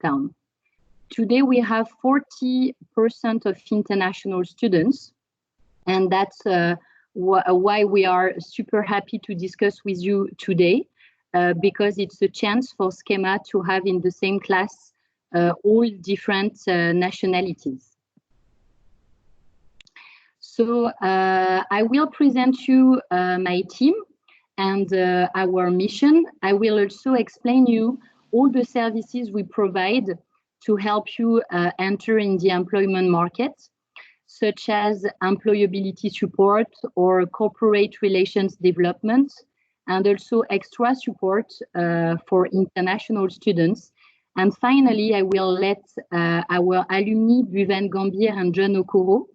town. Today we have 40% of international students, and that's why we are super happy to discuss with you today, because it's a chance for SKEMA to have in the same class all different nationalities. So I will present you my team and our mission. I will also explain you all the services we provide to help you enter in the employment market, such as employability support or corporate relations development, and also extra support for international students. And finally, I will let our alumni Bhuvan Gambhir and John Okoro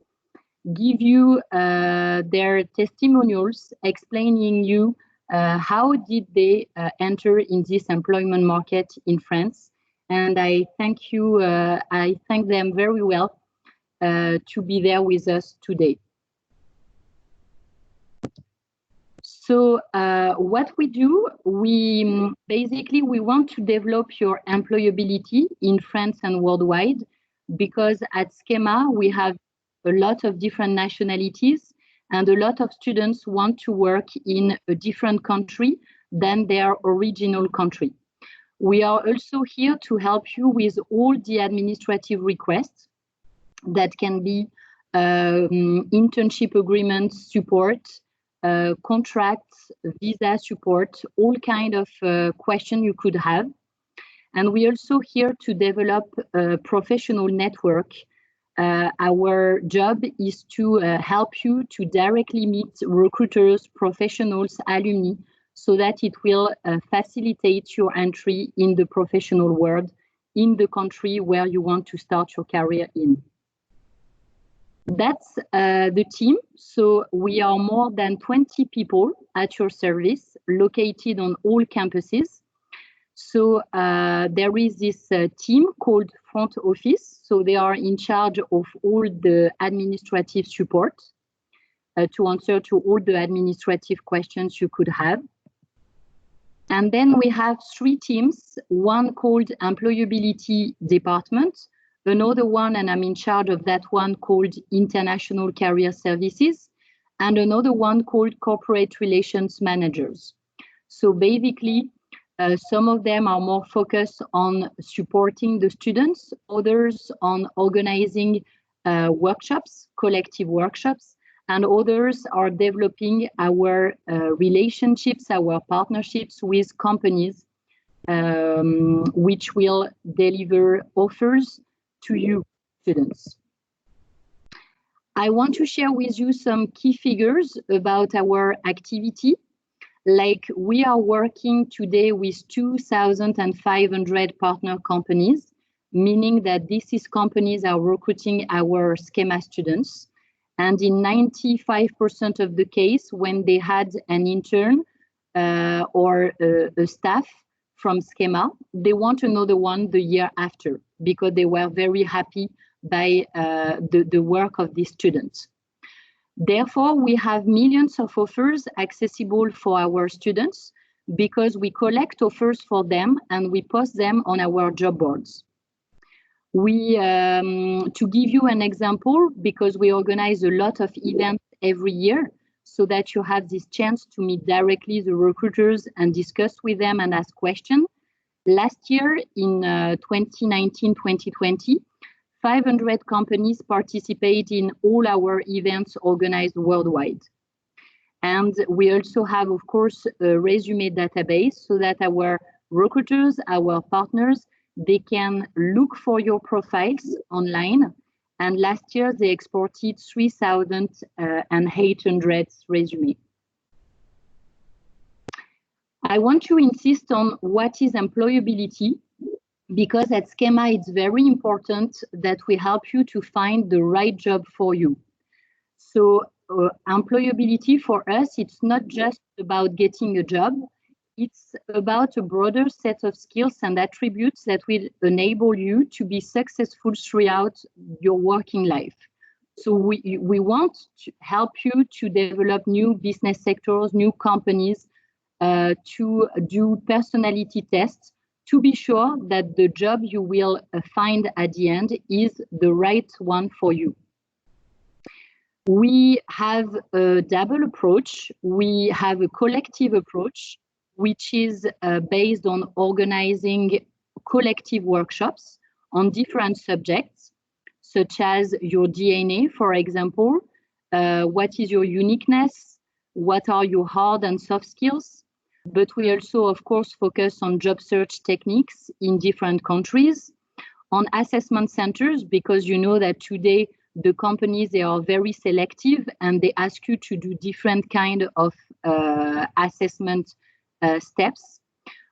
give you their testimonials explaining you how did they enter in this employment market in France. And I thank them very well to be there with us today. So what we do, we want to develop your employability in France and worldwide, because at SKEMA we have a lot of different nationalities and a lot of students want to work in a different country than their original country. We are also here to help you with all the administrative requests that can be internship agreements support, contracts, visa support, all kind of questions you could have. And we're also here to develop a professional network. Our job is to help you to directly meet recruiters, professionals, alumni, so that it will facilitate your entry in the professional world in the country where you want to start your career in. That's the team. So we are more than 20 people at your service, located on all campuses. So there is this team called front office. So they are in charge of all the administrative support to answer to all the administrative questions you could have. And then we have 3 teams, one called employability department, another one, and I'm in charge of that one, called international career services, and another one called corporate relations managers. So basically, some of them are more focused on supporting the students, others on organizing workshops, collective workshops, and others are developing our relationships, our partnerships with companies, which will deliver offers to you students. I want to share with you some key figures about our activity. Like, we are working today with 2,500 partner companies, meaning that these companies are recruiting our SKEMA students. And in 95% of the case, when they had an intern or a staff from SKEMA, they want another one the year after, because they were very happy by the work of these students. Therefore, we have millions of offers accessible for our students, because we collect offers for them and we post them on our job boards. We, to give you an example, because we organize a lot of events every year, so that you have this chance to meet directly the recruiters and discuss with them and ask questions. Last year, in 2019-2020, 500 companies participate in all our events organized worldwide. And we also have, of course, a resume database, so that our recruiters, our partners, they can look for your profiles online. And last year, they exported 3,800 resumes. I want to insist on what is employability, because at SKEMA, it's very important that we help you to find the right job for you. So employability for us, it's not just about getting a job. It's about a broader set of skills and attributes that will enable you to be successful throughout your working life. So we want to help you to develop new business sectors, new companies, to do personality tests, to be sure that the job you will find at the end is the right one for you. We have a double approach. We have a collective approach, which is based on organizing collective workshops on different subjects, such as your DNA, for example. What is your uniqueness? What are your hard and soft skills? But we also, of course, focus on job search techniques in different countries, on assessment centers, because you know that today the companies, they are very selective and they ask you to do different kind of assessment steps.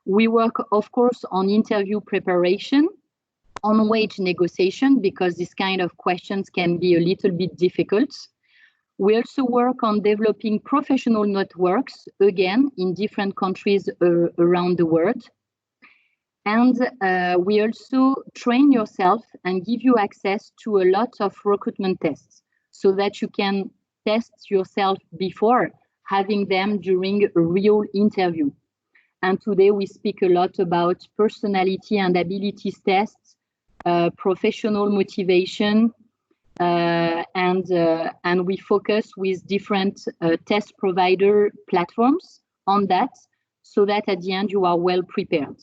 We work, of course, on interview preparation, on wage negotiation, because this kind of questions can be a little bit difficult. We also work on developing professional networks, again, in different countries around the world. And we also train yourself and give you access to a lot of recruitment tests so that you can test yourself before having them during a real interview. And today we speak a lot about personality and abilities tests, professional motivation, and we focus with different test provider platforms on that, so that at the end you are well prepared.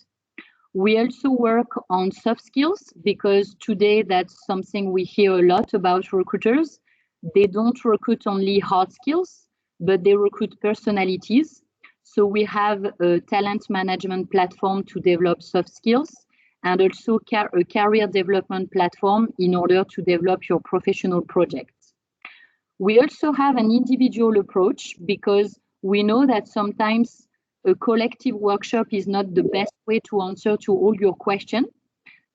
We also work on soft skills, because today that's something we hear a lot about recruiters. They don't recruit only hard skills, but they recruit personalities. So we have a talent management platform to develop soft skills, and also a career development platform in order to develop your professional projects. We also have an individual approach, because we know that sometimes a collective workshop is not the best way to answer to all your questions.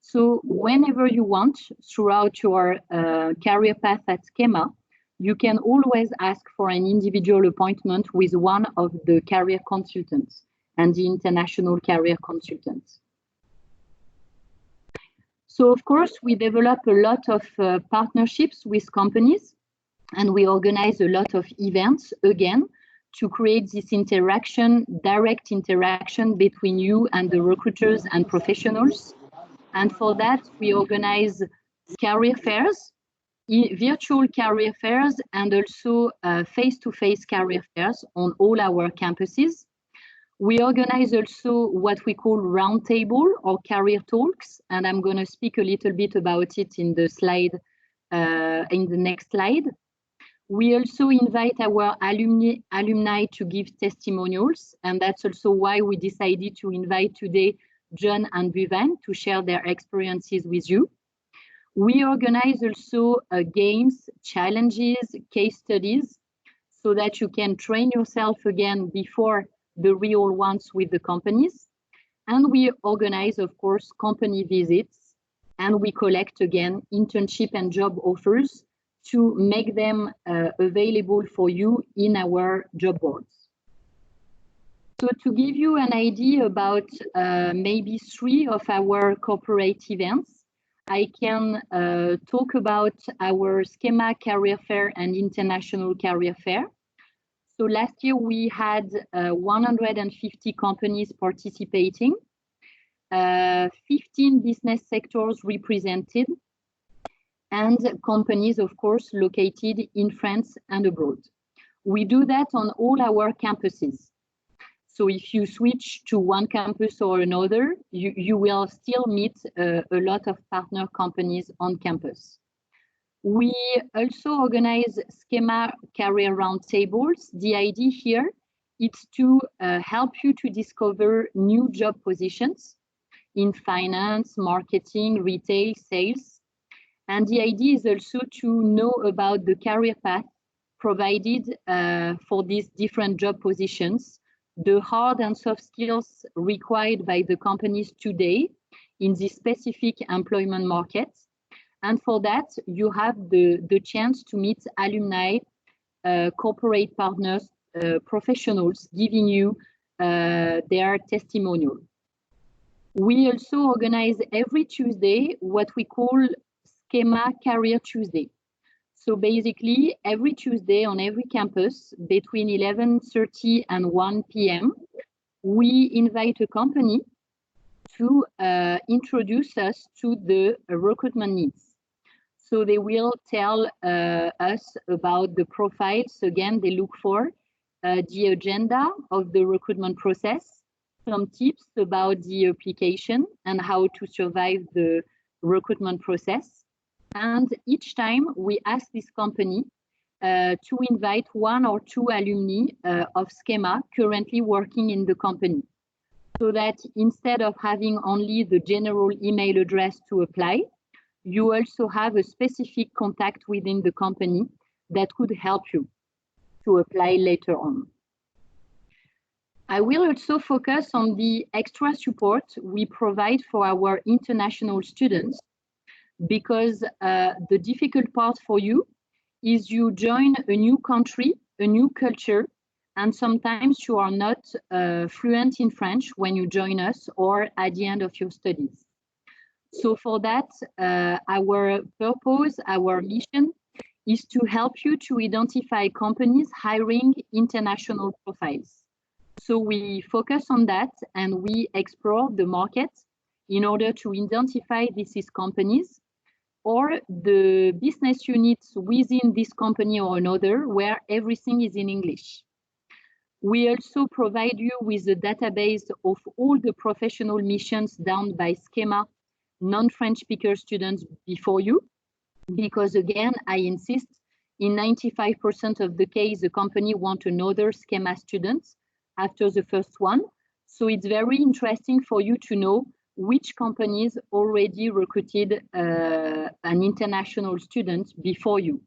So whenever you want, throughout your career path at SKEMA, you can always ask for an individual appointment with one of the career consultants and the international career consultants. So of course, we develop a lot of partnerships with companies, and we organize a lot of events, again, to create this interaction, direct interaction between you and the recruiters and professionals. And for that, we organize career fairs, virtual career fairs, and also face-to-face career fairs on all our campuses. We organize also what we call roundtable or career talks, and I'm going to speak a little bit about it in the slide, in the next slide. We also invite our alumni to give testimonials, and that's also why we decided to invite today John and Vivian to share their experiences with you. We organize also games, challenges, case studies, so that you can train yourself again before the real ones with the companies. And we organize, of course, company visits, and we collect again internship and job offers to make them available for you in our job boards. So to give you an idea about maybe 3 of our corporate events, I can talk about our SKEMA Career Fair and International Career Fair. So last year we had 150 companies participating, 15 business sectors represented, and companies, of course, located in France and abroad. We do that on all our campuses. So if you switch to one campus or another, you will still meet a lot of partner companies on campus. We also organize SKEMA career roundtables. The idea here is to help you to discover new job positions in finance, marketing, retail, sales. And the idea is also to know about the career path provided for these different job positions, the hard and soft skills required by the companies today in this specific employment market. And for that, you have the chance to meet alumni, corporate partners, professionals giving you their testimonial. We also organize every Tuesday what we call SKEMA Career Tuesday. So basically, every Tuesday on every campus between 11:30 and 1 p.m., we invite a company to introduce us to the recruitment needs. So they will tell us about the profiles, again, they look for, the agenda of the recruitment process, some tips about the application and how to survive the recruitment process. And each time we ask this company to invite 1 or 2 alumni of SKEMA currently working in the company, so that instead of having only the general email address to apply, you also have a specific contact within the company that could help you to apply later on. I will also focus on the extra support we provide for our international students, because the difficult part for you is you join a new country, a new culture, and sometimes you are not fluent in French when you join us or at the end of your studies. So for that, our purpose, our mission is to help you to identify companies hiring international profiles. So we focus on that and we explore the market in order to identify these companies or the business units within this company or another where everything is in English. We also provide you with a database of all the professional missions done by SKEMA non-French speaker students before you, because again, I insist, in 95% of the case, the company wants another SKEMA student after the first one. So it's very interesting for you to know which companies already recruited an international student before you.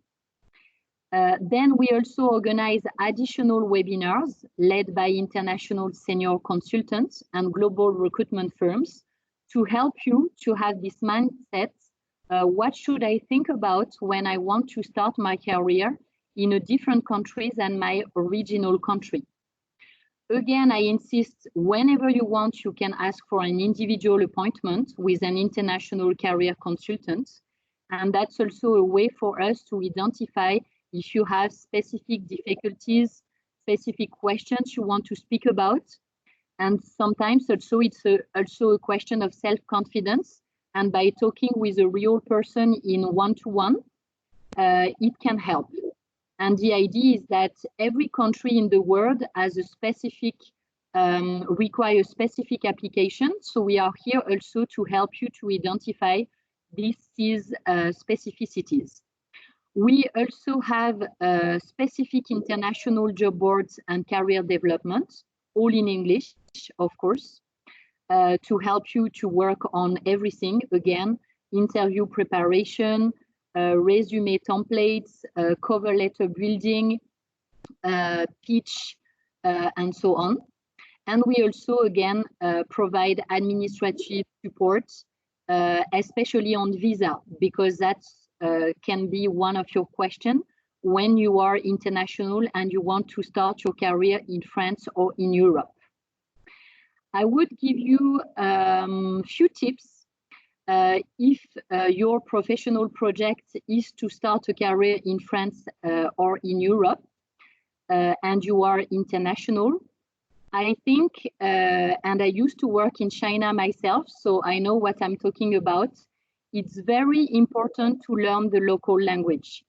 Then we also organize additional webinars led by international senior consultants and global recruitment firms to help you to have this mindset. What should I think about when I want to start my career in a different country than my original country? Again, I insist, whenever you want, you can ask for an individual appointment with an international career consultant. And that's also a way for us to identify if you have specific difficulties, specific questions you want to speak about. And sometimes also it's also a question of self-confidence. And by talking with a real person in one-to-one, it can help. And the idea is that every country in the world has a specific, requires specific application. So we are here also to help you to identify these specificities. We also have specific international job boards and career development, all in English, of course, to help you to work on everything. Again, interview preparation, resume templates, cover letter building, pitch, and so on. And we also, again, provide administrative support, especially on visa, because that can be one of your questions when you are international and you want to start your career in France or in Europe. I would give you a few tips if your professional project is to start a career in France or in Europe and you are international. I think, and I used to work in China myself, so I know what I'm talking about. It's very important to learn the local language.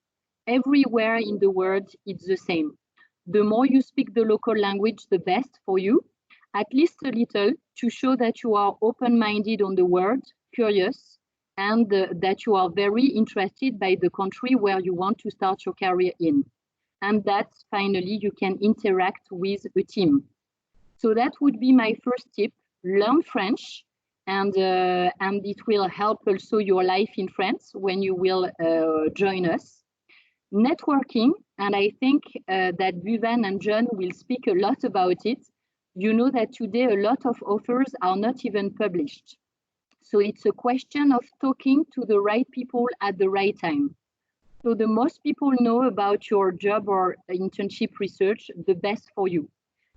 Everywhere in the world, it's the same. The more you speak the local language, the best for you, at least a little, to show that you are open-minded on the world, curious, and that you are very interested by the country where you want to start your career in. And that finally you can interact with a team. So that would be my first tip: learn French, and it will help also your life in France when you will join us. Networking, and I think that Bhuvan and John will speak a lot about it. You know that today a lot of offers are not even published. So it's a question of talking to the right people at the right time. So the most people know about your job or internship research, the best for you.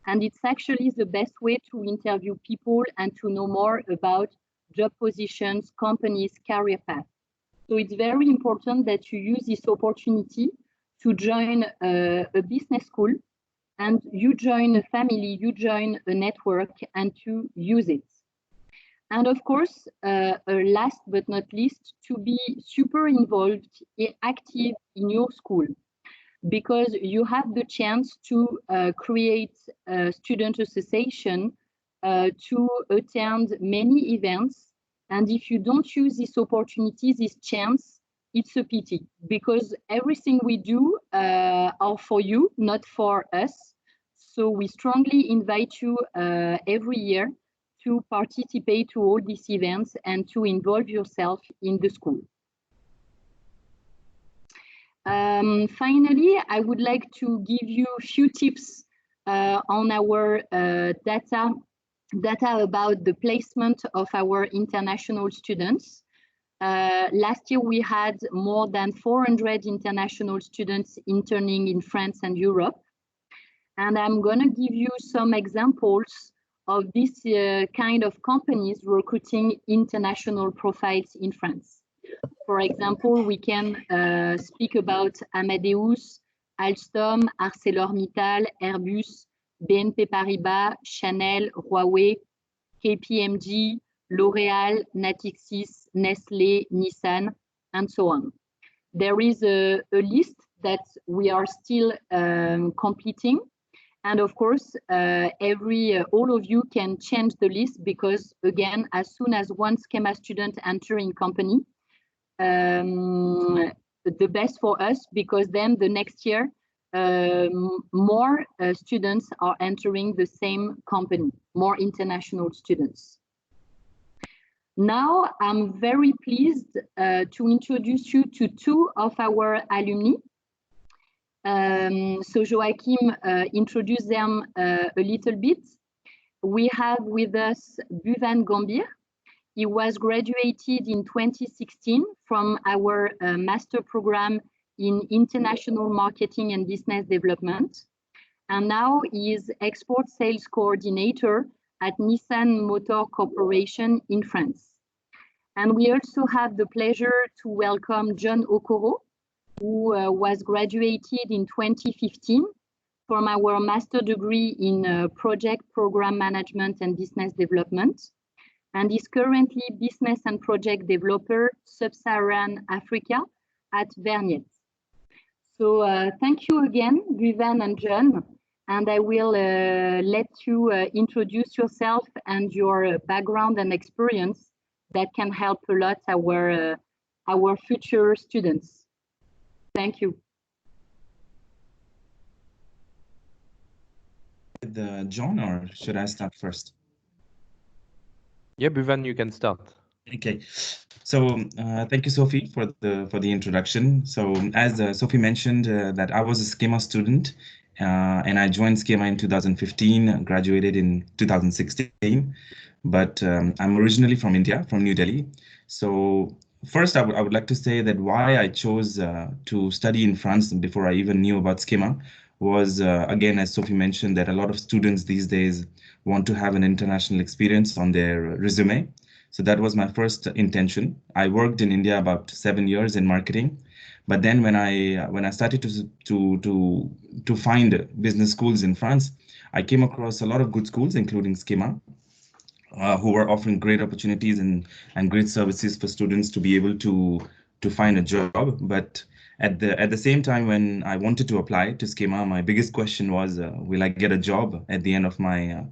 And it's actually the best way to interview people and to know more about job positions, companies, career paths. So it's very important that you use this opportunity to join a business school, and you join a family, you join a network, and to use it. And of course, last but not least, to be super involved, active in your school, because you have the chance to create a student association, to attend many events. And if you don't use this opportunity, this chance, it's a pity, because everything we do are for you, not for us. So we strongly invite you every year to participate to all these events and to involve yourself in the school. Finally, I would like to give you a few tips on our data about the placement of our international students. Last year, we had more than 400 international students interning in France and Europe. And I'm going to give you some examples of this kind of companies recruiting international profiles in France. For example, we can speak about Amadeus, Alstom, ArcelorMittal, Airbus, BNP Paribas, Chanel, Huawei, KPMG, L'Oréal, Natixis, Nestlé, Nissan, and so on. There is a list that we are still completing. And of course, all of you can change the list, because again, as soon as one SKEMA student enters in company, the best for us, because then the next year, more students are entering the same company, more international students. Now, I'm very pleased to introduce you to two of our alumni. So Joakim introduced them a little bit. We have with us Bhuvan Gambhir. He was graduated in 2016 from our master program in international marketing and business development. And now he is export sales coordinator at Nissan Motor Corporation in France. And we also have the pleasure to welcome John Okoro, who was graduated in 2015 from our master degree in project program management and business development, and is currently business and project developer Sub-Saharan Africa at Verniet. So thank you again, Bhuvan and John, and I will let you introduce yourself and your background and experience that can help a lot our future students. Thank you. John, or should I start first? Yeah, Bhuvan, you can start. Okay, so thank you, Sophie, for the introduction. So as Sophie mentioned, that I was a SKEMA student, and I joined SKEMA in 2015, graduated in 2016. But I'm originally from India, from New Delhi. So first, I would like to say that why I chose to study in France before I even knew about SKEMA was, again, as Sophie mentioned, that a lot of students these days want to have an international experience on their resume. So that was my first intention. I worked in India about 7 years in marketing, but then when I started to find business schools in France, I came across a lot of good schools, including SKEMA, who were offering great opportunities and great services for students to be able to find a job. But at the same time, when I wanted to apply to SKEMA, my biggest question was, will I get a job at the end of at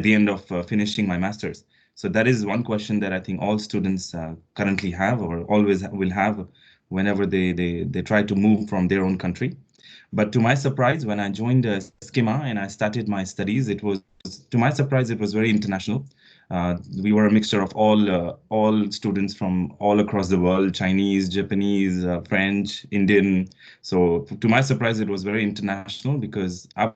the end of finishing my master's? So that is one question that I think all students currently have, or always will have, whenever they try to move from their own country. But to my surprise, when I joined SKEMA and I started my studies, to my surprise, it was very international. We were a mixture of all students from all across the world: Chinese, Japanese, French, Indian. So to my surprise, it was very international, because I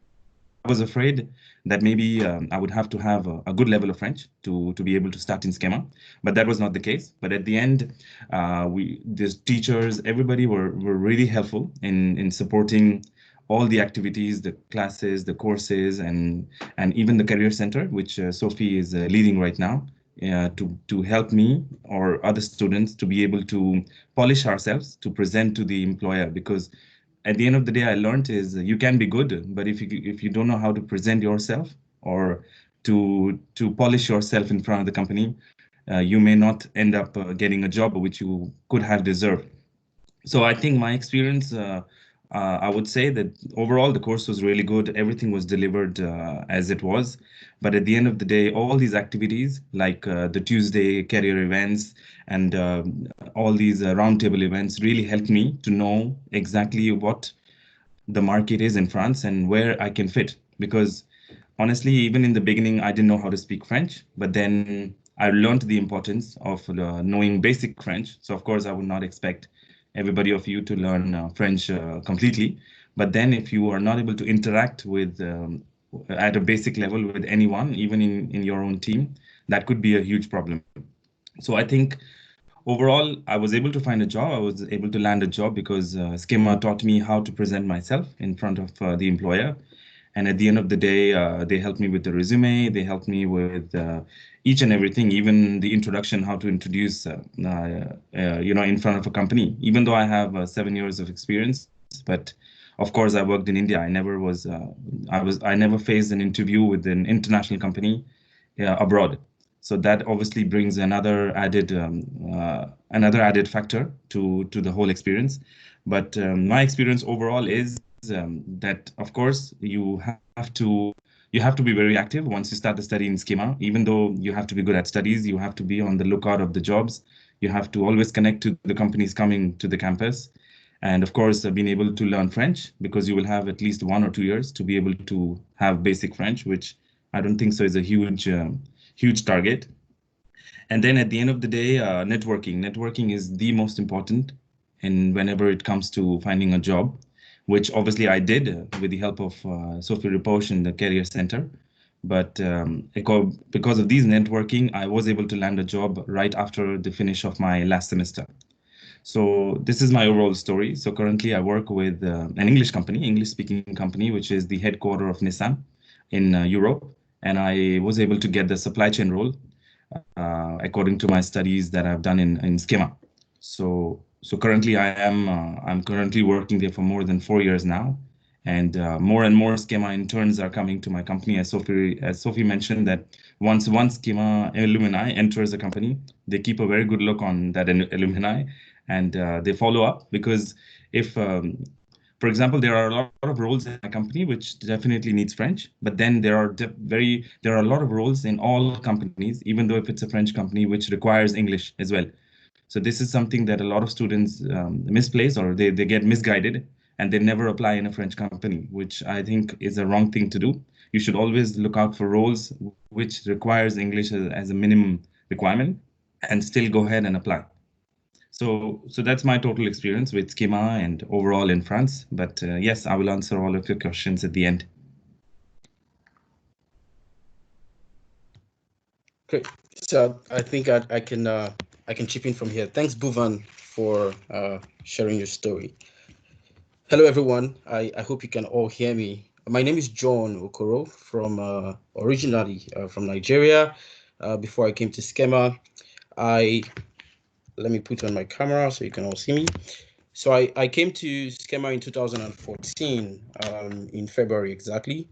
was afraid that maybe I would have to have a good level of French to be able to start in SKEMA, but that was not the case. But at the end, the teachers, everybody were really helpful in supporting all the activities, the classes, the courses, and even the career center, which Sophie is leading right now, to help me or other students to be able to polish ourselves to present to the employer. Because at the end of the day, I learned is you can be good, but if you don't know how to present yourself or to polish yourself in front of the company, you may not end up getting a job which you could have deserved. So I think my experience, I would say that overall the course was really good. Everything was delivered as it was. But at the end of the day, all these activities like the Tuesday career events and all these roundtable events really helped me to know exactly what the market is in France and where I can fit. Because honestly, even in the beginning, I didn't know how to speak French, but then I learned the importance of knowing basic French. So of course, I would not expect everybody of you to learn French completely. But then if you are not able to interact with at a basic level with anyone, even in your own team, that could be a huge problem. So I think overall, I was able to find a job. I was able to land a job because SKEMA taught me how to present myself in front of the employer. And at the end of the day, they helped me with the resume. They helped me with each and everything, even the introduction, how to introduce, in front of a company. Even though I have 7 years of experience, but of course I worked in India. I never faced an interview with an international company abroad. So that obviously brings another added factor to the whole experience. But my experience overall is that of course you have to be very active once you start the study in SKEMA. Even though you have to be good at studies, you have to be on the lookout of the jobs. You have to always connect to the companies coming to the campus. And of course, being able to learn French, because you will have at least 1 or 2 years to be able to have basic French, which I don't think so is a huge target. And then at the end of the day, networking. Networking is the most important, and whenever it comes to finding a job, which obviously I did with the help of Sophie Ripoche in the Career Center. But because of these networking, I was able to land a job right after the finish of my last semester. So this is my overall story. So currently I work with an English-speaking company, which is the headquarter of Nissan in Europe. And I was able to get the supply chain role according to my studies that I've done in SKEMA. So currently I'm currently working there for more than 4 years now. And more SKEMA interns are coming to my company. As Sophie mentioned, that once one SKEMA alumni enters a company, they keep a very good look on that alumni, and they follow up. Because if, for example, there are a lot of roles in a company which definitely needs French, but then there are a lot of roles in all companies, even though if it's a French company, which requires English as well. So this is something that a lot of students misplace, or they get misguided, and they never apply in a French company, which I think is a wrong thing to do. You should always look out for roles which requires English as a minimum requirement, and still go ahead and apply. So that's my total experience with SKEMA and overall in France. But yes, I will answer all of your questions at the end. Great. So I think I can chip in from here. Thanks, Bhuvan, for sharing your story. Hello, everyone. I hope you can all hear me. My name is John Okoro, from originally from Nigeria. Before I came to SKEMA, let me put on my camera so you can all see me. So I came to SKEMA in 2014, in February exactly.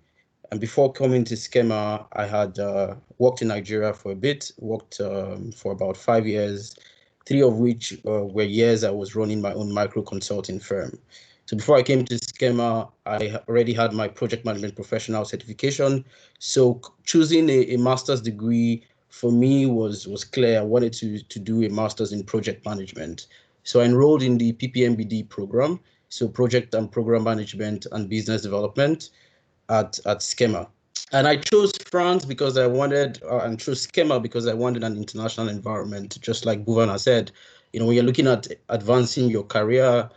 And before coming to SKEMA, I had worked in Nigeria for a bit, worked for about 5 years, 3 of which were years I was running my own micro consulting firm. So before I came to SKEMA, I already had my project management professional certification. So choosing a master's degree for me was clear. I wanted to do a master's in project management. So I enrolled in the PPMBD program, so project and program management and business development at SKEMA. And I chose France because I wanted, and chose SKEMA because I wanted an international environment, just like Bhuvan said. You know, when you're looking at advancing your career,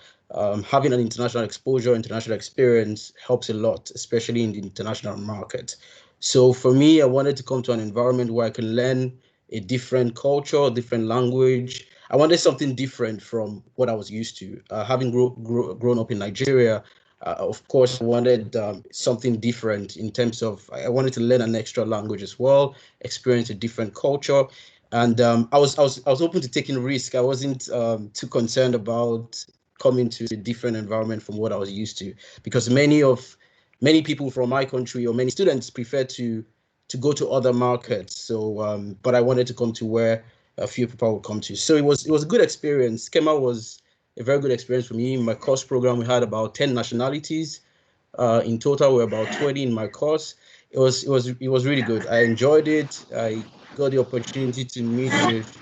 having an international exposure, international experience helps a lot, especially in the international market. So for me, I wanted to come to an environment where I can learn a different culture, different language. I wanted something different from what I was used to. Having grown up in Nigeria, of course, I wanted something different in terms of, I wanted to learn an extra language as well, experience a different culture. And I was open to taking risk. I wasn't too concerned about coming to a different environment from what I was used to, because many people from my country, or many students, prefer to to go to other markets. So, but I wanted to come to where a few people would come to. So it was a good experience. SKEMA was a very good experience for me. In my course program, we had about 10 nationalities. In total, we're about 20 in my course. It was really good. I enjoyed it. I got the opportunity to meet with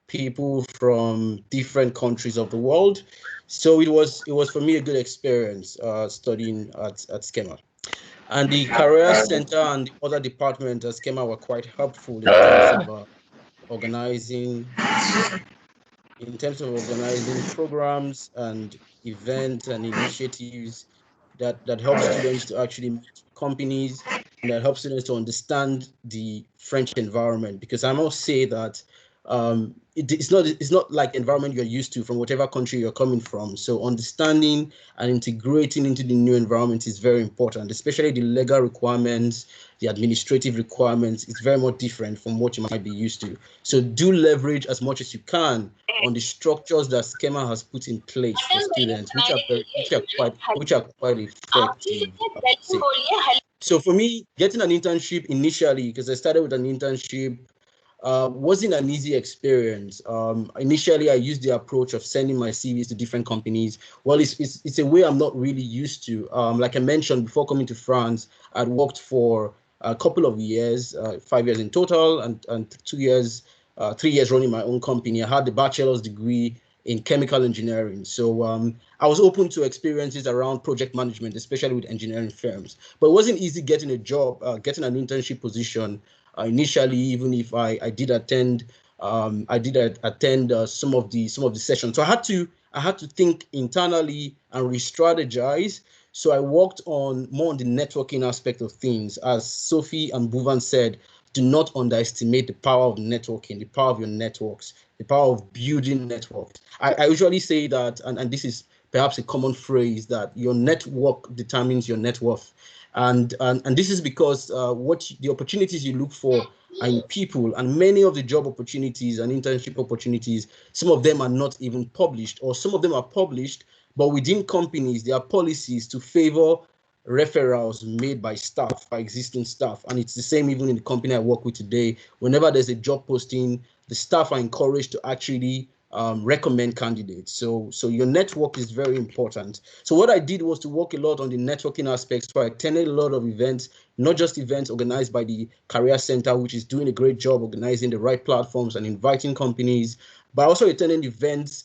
people from different countries of the world. So it was for me a good experience studying at SKEMA. And the Career Center and the other departments at SKEMA were quite helpful in terms of organizing programs and events and initiatives that help students to actually meet companies and that help students to understand the French environment. Because I must say that it's not like environment you're used to from whatever country you're coming from. So understanding and integrating into the new environment is very important, especially the legal requirements, the administrative requirements. It's very much different from what you might be used to. So do leverage as much as you can on the structures that SKEMA has put in place for students, which are quite effective. So for me, getting an internship initially, because I started with an internship, wasn't an easy experience. Initially, I used the approach of sending my CVs to different companies. Well, it's a way I'm not really used to. Like I mentioned, before coming to France, I'd worked for a couple of years, 5 years in total, and 2 years, 3 years running my own company. I had the bachelor's degree in chemical engineering. So I was open to experiences around project management, especially with engineering firms. But it wasn't easy getting a job, getting an internship position initially, even if I did attend some of the sessions. So I had to think internally and re-strategize. So I worked more on the networking aspect of things. As Sophie and Bhuvan said, do not underestimate the power of networking, the power of your networks, the power of building networks. I usually say that, and this is perhaps a common phrase, that your network determines your net worth. And this is because the opportunities you look for are in people, and many of the job opportunities and internship opportunities, some of them are not even published, or some of them are published, but within companies, there are policies to favor referrals made by staff, by existing staff. And it's the same even in the company I work with today. Whenever there's a job posting, the staff are encouraged to actually recommend candidates. So your network is very important. So what I did was to work a lot on the networking aspects. So I attended a lot of events, not just events organized by the Career Center, which is doing a great job organizing the right platforms and inviting companies, but also attending events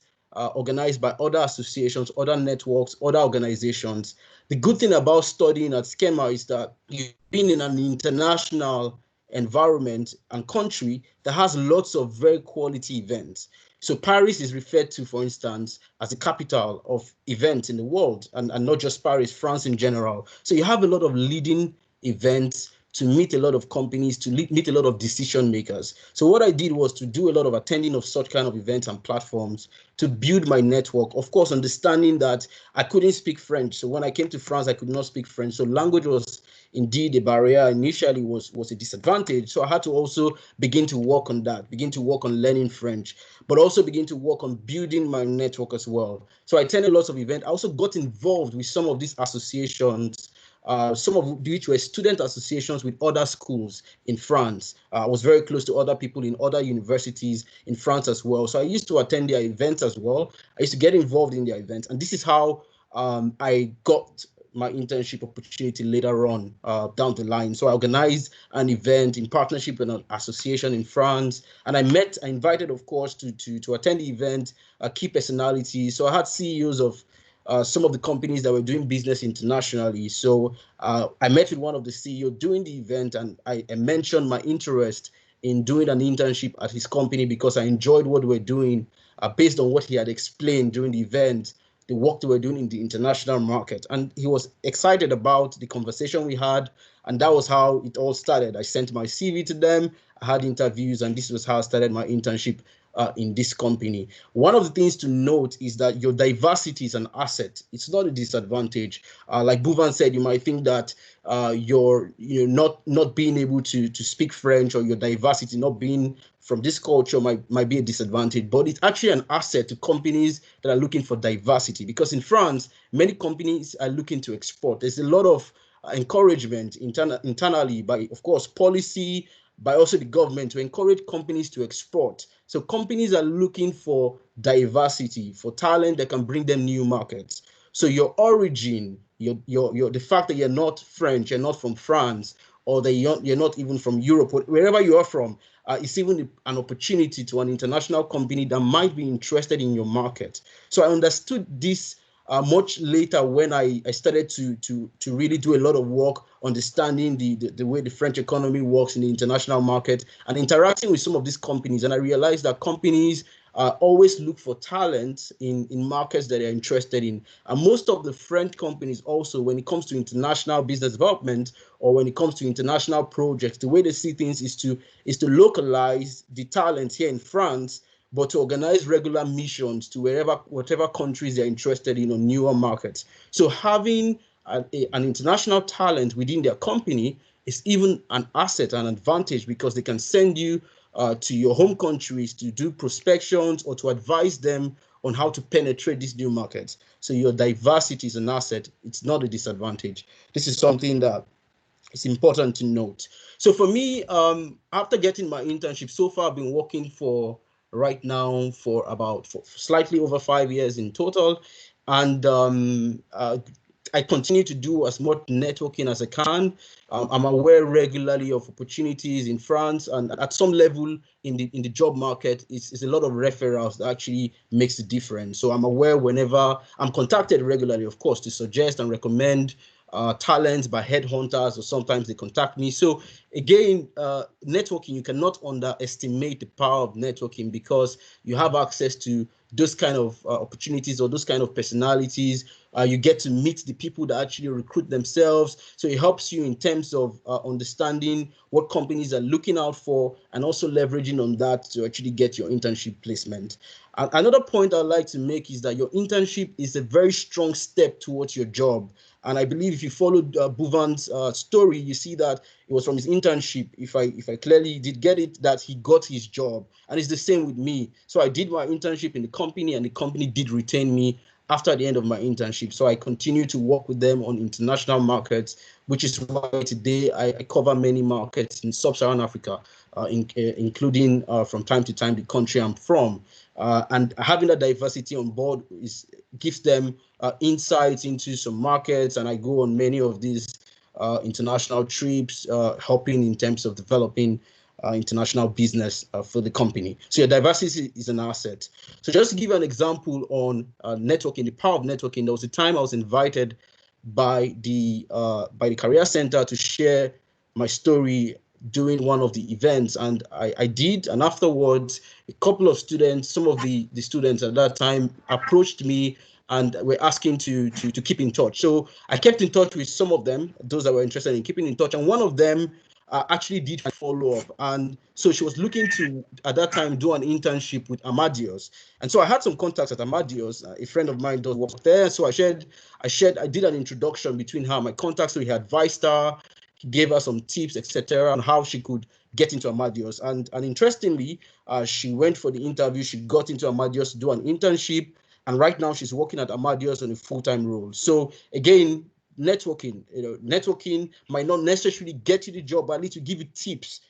organized by other associations, other networks, other organizations. The good thing about studying at SKEMA is that you've been in an international environment and country that has lots of very quality events. So Paris is referred to, for instance, as the capital of events in the world, and not just Paris, France in general. So you have a lot of leading events to meet a lot of companies, to meet a lot of decision makers. So what I did was to do a lot of attending of such kind of events and platforms to build my network. Of course, understanding that I couldn't speak French. So when I came to France, I could not speak French. So language was indeed a barrier. Initially was a disadvantage. So I had to also begin to work on that, begin to work on learning French, but also begin to work on building my network as well. So I attended lots of events. I also got involved with some of these associations, some of which were student associations with other schools in France. I was very close to other people in other universities in France as well. So I used to attend their events as well. I used to get involved in their events. And this is how I got my internship opportunity later on down the line. So I organized an event in partnership with an association in France. And I invited, of course, to attend the event, key personalities. So I had CEOs of some of the companies that were doing business internationally. So I met with one of the CEOs during the event, and I mentioned my interest in doing an internship at his company because I enjoyed what we were doing based on what he had explained during the event, the work they were doing in the international market. And he was excited about the conversation we had, and that was how it all started. I sent my CV to them, I had interviews, and this was how I started my internship in this company. One of the things to note is that your diversity is an asset. It's not a disadvantage. Like Bhuvan said, you might think that you're not being able to speak French, or your diversity not being from this culture might be a disadvantage, but it's actually an asset to companies that are looking for diversity, because in France, many companies are looking to export. There's a lot of encouragement internally by, of course, policy, by also the government to encourage companies to export. So companies are looking for diversity, for talent that can bring them new markets. So your origin, the fact that you're not French, you're not from France, or that you're not even from Europe, wherever you are from, it's even an opportunity to an international company that might be interested in your market. So I understood this much later when I started to really do a lot of work understanding the way the French economy works in the international market and interacting with some of these companies. And I realized that companies always look for talent in markets that they're interested in. And most of the French companies also, when it comes to international business development or when it comes to international projects, the way they see things is to localize the talent here in France, but to organize regular missions to whatever countries they're interested in or newer markets. So having an international talent within their company is even an asset, an advantage, because they can send you to your home countries to do prospections or to advise them on how to penetrate these new markets. So your diversity is an asset. It's not a disadvantage. This is something that it's important to note. So for me, after getting my internship, so far I've been working for right now for about slightly over 5 years in total. And I continue to do as much networking as I can. I'm aware regularly of opportunities in France, and at some level in the job market, it's a lot of referrals that actually makes the difference. So I'm aware whenever I'm contacted regularly, of course, to suggest and recommend talents by headhunters, or sometimes they contact me. So again, networking, you cannot underestimate the power of networking, because you have access to those kind of opportunities or those kind of personalities. You get to meet the people that actually recruit themselves. So it helps you in terms of understanding what companies are looking out for, and also leveraging on that to actually get your internship placement. Another point I'd like to make is that your internship is a very strong step towards your job. And I believe if you followed Bhuvan's story, you see that it was from his internship, if I clearly did get it, that he got his job. And it's the same with me. So I did my internship in the company, and the company did retain me after the end of my internship. So I continue to work with them on international markets, which is why today I cover many markets in sub-Saharan Africa, including from time to time the country I'm from. And having that diversity on board gives them insights into some markets, and I go on many of these international trips, helping in terms of developing international business for the company. So your diversity is an asset. So just to give you an example on networking, the power of networking, there was a time I was invited by the Career Center to share my story during one of the events, and I did. And afterwards, a couple of students, some of the students at that time, approached me and were asking to keep in touch. So I kept in touch with some of them, those that were interested in keeping in touch, and one of them actually did follow up. And so she was looking to, at that time, do an internship with Amadeus. And so I had some contacts at Amadeus. A friend of mine does work there. So I did an introduction between her and my contacts. So he advised her, he gave her some tips, etc., on how she could get into Amadeus. And interestingly, she went for the interview. She got into Amadeus to do an internship. And right now she's working at Amadeus on a full-time role. So again, networking might not necessarily get you the job, but at least to give you tips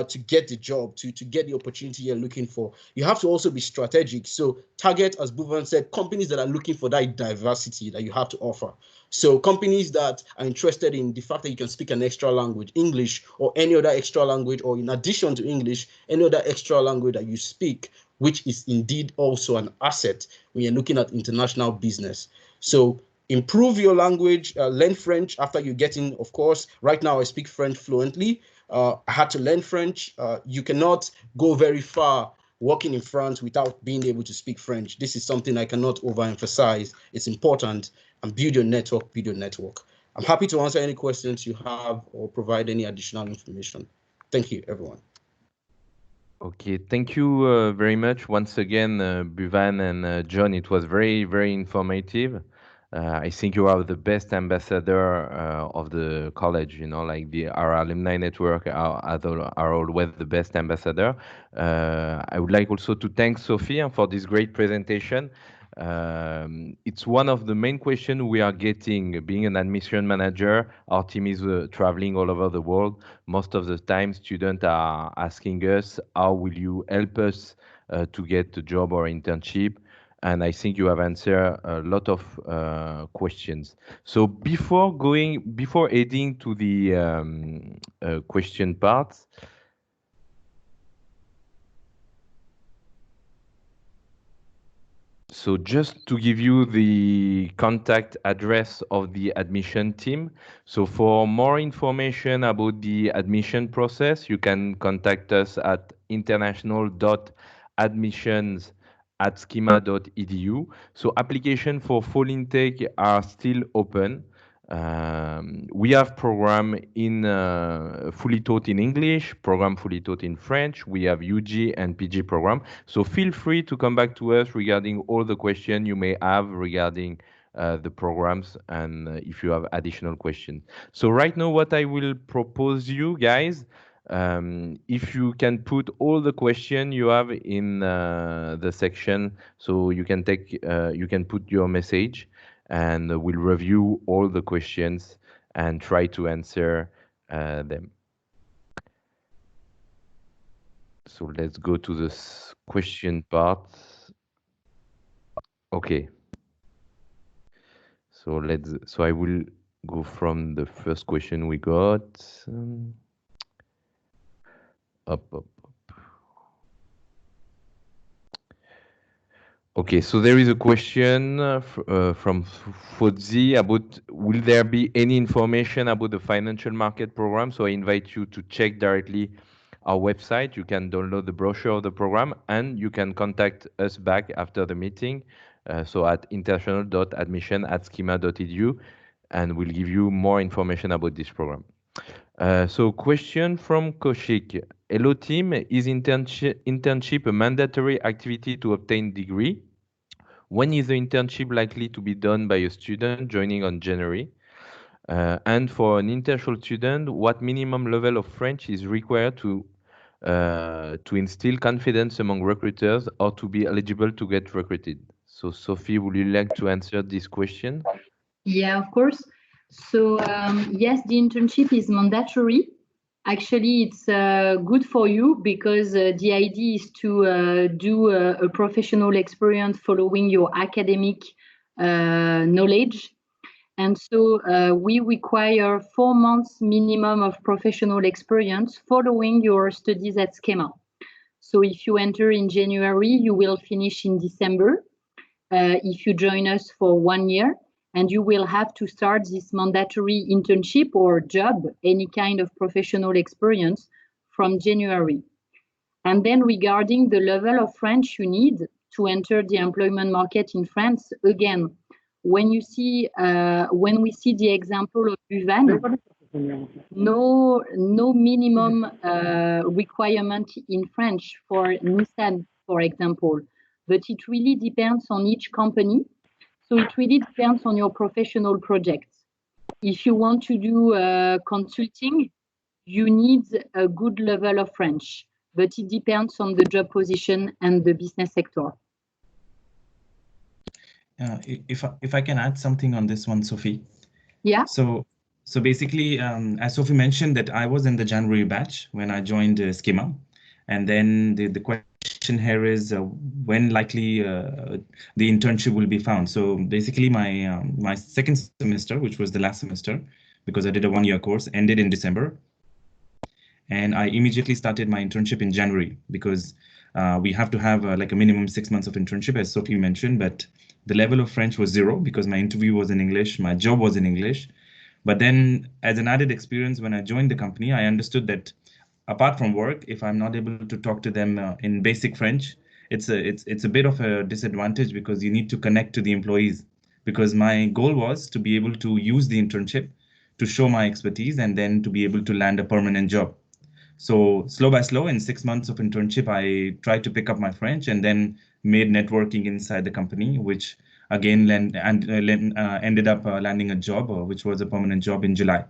to get the job, to get the opportunity you're looking for. You have to also be strategic. So target, as Bhuvan said, companies that are looking for that diversity that you have to offer. So companies that are interested in the fact that you can speak an extra language, English, or any other extra language, or in addition to English, any other extra language that you speak, which is indeed also an asset when you're looking at international business. So improve your language, learn French after you get in, of course. Right now, I speak French fluently. I had to learn French. You cannot go very far working in France without being able to speak French. This is something I cannot overemphasize. It's important. And build your network, build your network. I'm happy to answer any questions you have or provide any additional information. Thank you, everyone. Okay, thank you very much once again, Bhuvan and John. It was very, very informative. I think you are the best ambassador of the college, you know, like our alumni network are always the best ambassador. I would like also to thank Sophie for this great presentation. It's one of the main questions we are getting. Being an admission manager, our team is traveling all over the world. Most of the time, students are asking us, how will you help us to get a job or internship? And I think you have answered a lot of questions. So before heading to the question parts, so just to give you the contact address of the admission team. So for more information about the admission process, you can contact us at international.admissions@skema.edu. So application for fall intake are still open. We have program in fully taught in English, program fully taught in French. We have UG and PG program. So feel free to come back to us regarding all the questions you may have regarding the programs and if you have additional questions. So right now, what I will propose you guys, if you can put all the questions you have in the section, so you can put your message, and we'll review all the questions and try to answer them. So let's go to this question part. Okay. So I will go from the first question we got. Up. Okay, so there is a question from Fodzi about, will there be any information about the financial market program? So I invite you to check directly our website. You can download the brochure of the program, and you can contact us back after the meeting. So at international.admission@skema.edu, and we'll give you more information about this program. So question from Koshik. Hello team, is internship a mandatory activity to obtain degree? When is the internship likely to be done by a student joining on January? And for an international student, what minimum level of French is required to instill confidence among recruiters or to be eligible to get recruited? So Sophie, would you like to answer this question? Yeah, of course. So yes, the internship is mandatory. Actually, it's good for you because the idea is to do a professional experience following your academic knowledge. And so we require 4 months minimum of professional experience following your studies at SKEMA. So if you enter in January, you will finish in December. If you join us for 1 year, and you will have to start this mandatory internship or job, any kind of professional experience, from January. And then regarding the level of French you need to enter the employment market in France, again, when we see the example of Buvan, no minimum requirement in French for Nissan, for example, but it really depends on each company. So it really depends on your professional projects. If you want to do consulting, you need a good level of French, but it depends on the job position and the business sector. If I can add something on this one, Sophie. Yeah. So basically, as Sophie mentioned, that I was in the January batch when I joined SKEMA, and then the question here is when likely the internship will be found. So basically my second semester, which was the last semester, because I did a 1-year course, ended in December. And I immediately started my internship in January because we have to have like a minimum 6 months of internship, as Sophie mentioned, but the level of French was 0 because my interview was in English, my job was in English. But then as an added experience, when I joined the company, I understood that apart from work, if I'm not able to talk to them in basic French, it's a bit of a disadvantage because you need to connect to the employees. Because my goal was to be able to use the internship to show my expertise and then to be able to land a permanent job. So slow by slow, in 6 months of internship, I tried to pick up my French and then made networking inside the company, which again ended up landing a job, which was a permanent job in July.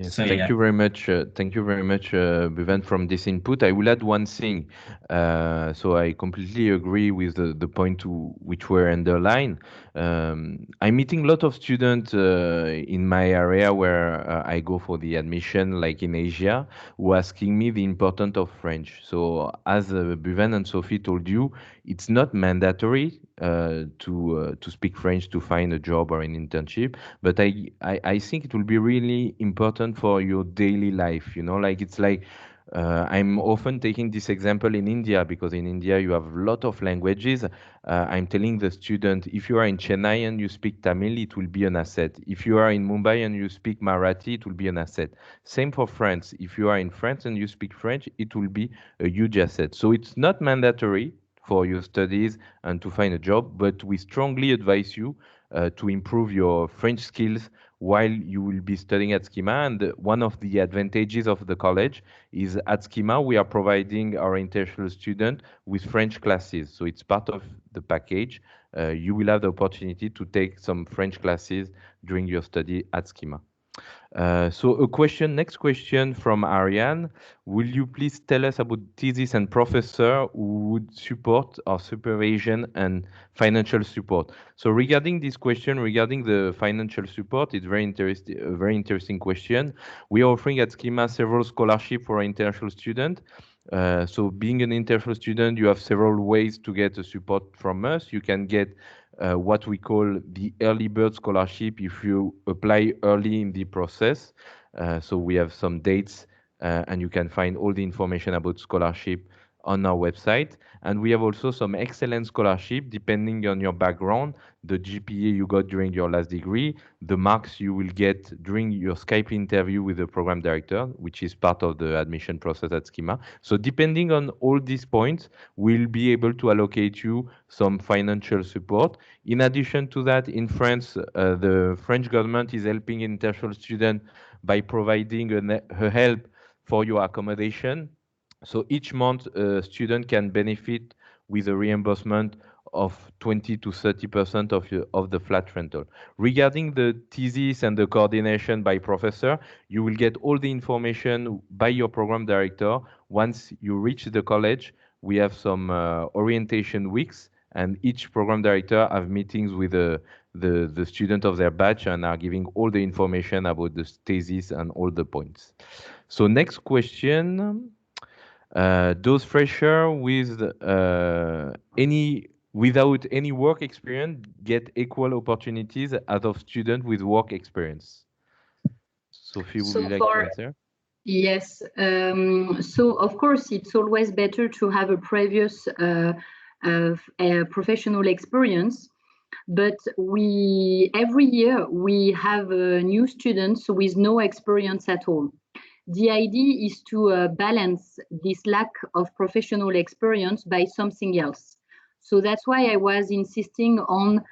Yes, So, thank yeah. you very much. Thank you very much, Bhuvan, from this input. I will add one thing. So I completely agree with the point which were underlined. I'm meeting a lot of students in my area where I go for the admission, like in Asia, who are asking me the importance of French. So as Bhuvan and Sophie told you, it's not mandatory to speak French to find a job or an internship, but I think it will be really important for your daily life. You know, like it's like I'm often taking this example in India because in India you have a lot of languages. I'm telling the student, if you are in Chennai and you speak Tamil, it will be an asset. If you are in Mumbai and you speak Marathi, it will be an asset. Same for France. If you are in France and you speak French, it will be a huge asset. So it's not mandatory for your studies and to find a job, but we strongly advise you to improve your French skills while you will be studying at SKEMA. And one of the advantages of the college is at SKEMA, we are providing our international student with French classes. So it's part of the package. You will have the opportunity to take some French classes during your study at SKEMA. So next question from Ariane. Will you please tell us about thesis and professor who would support our supervision and financial support? So regarding this question, regarding the financial support, it's a very interesting question. We are offering at SKEMA several scholarships for our international students. So being an international student, you have several ways to get the support from us. You can get what we call the early bird scholarship if you apply early in the process. So we have some dates and you can find all the information about scholarship on our website. And we have also some excellent scholarship depending on your background, the GPA you got during your last degree, the marks you will get during your Skype interview with the program director, which is part of the admission process at SKEMA. So depending on all these points, we'll be able to allocate you some financial support. In addition to that, in France, the French government is helping international students by providing a help for your accommodation. So each month, a student can benefit with a reimbursement of 20 to 30% of the flat rental. Regarding the thesis and the coordination by professor, you will get all the information by your program director. Once you reach the college, we have some orientation weeks, and each program director have meetings with the student of their batch and are giving all the information about the thesis and all the points. So next question. Those fresher without any work experience get equal opportunities as of student with work experience? Sophie, would you like to answer? Yes. So of course, it's always better to have a previous professional experience. But every year we have new students with no experience at all. The idea is to balance this lack of professional experience by something else. So that's why I was insisting on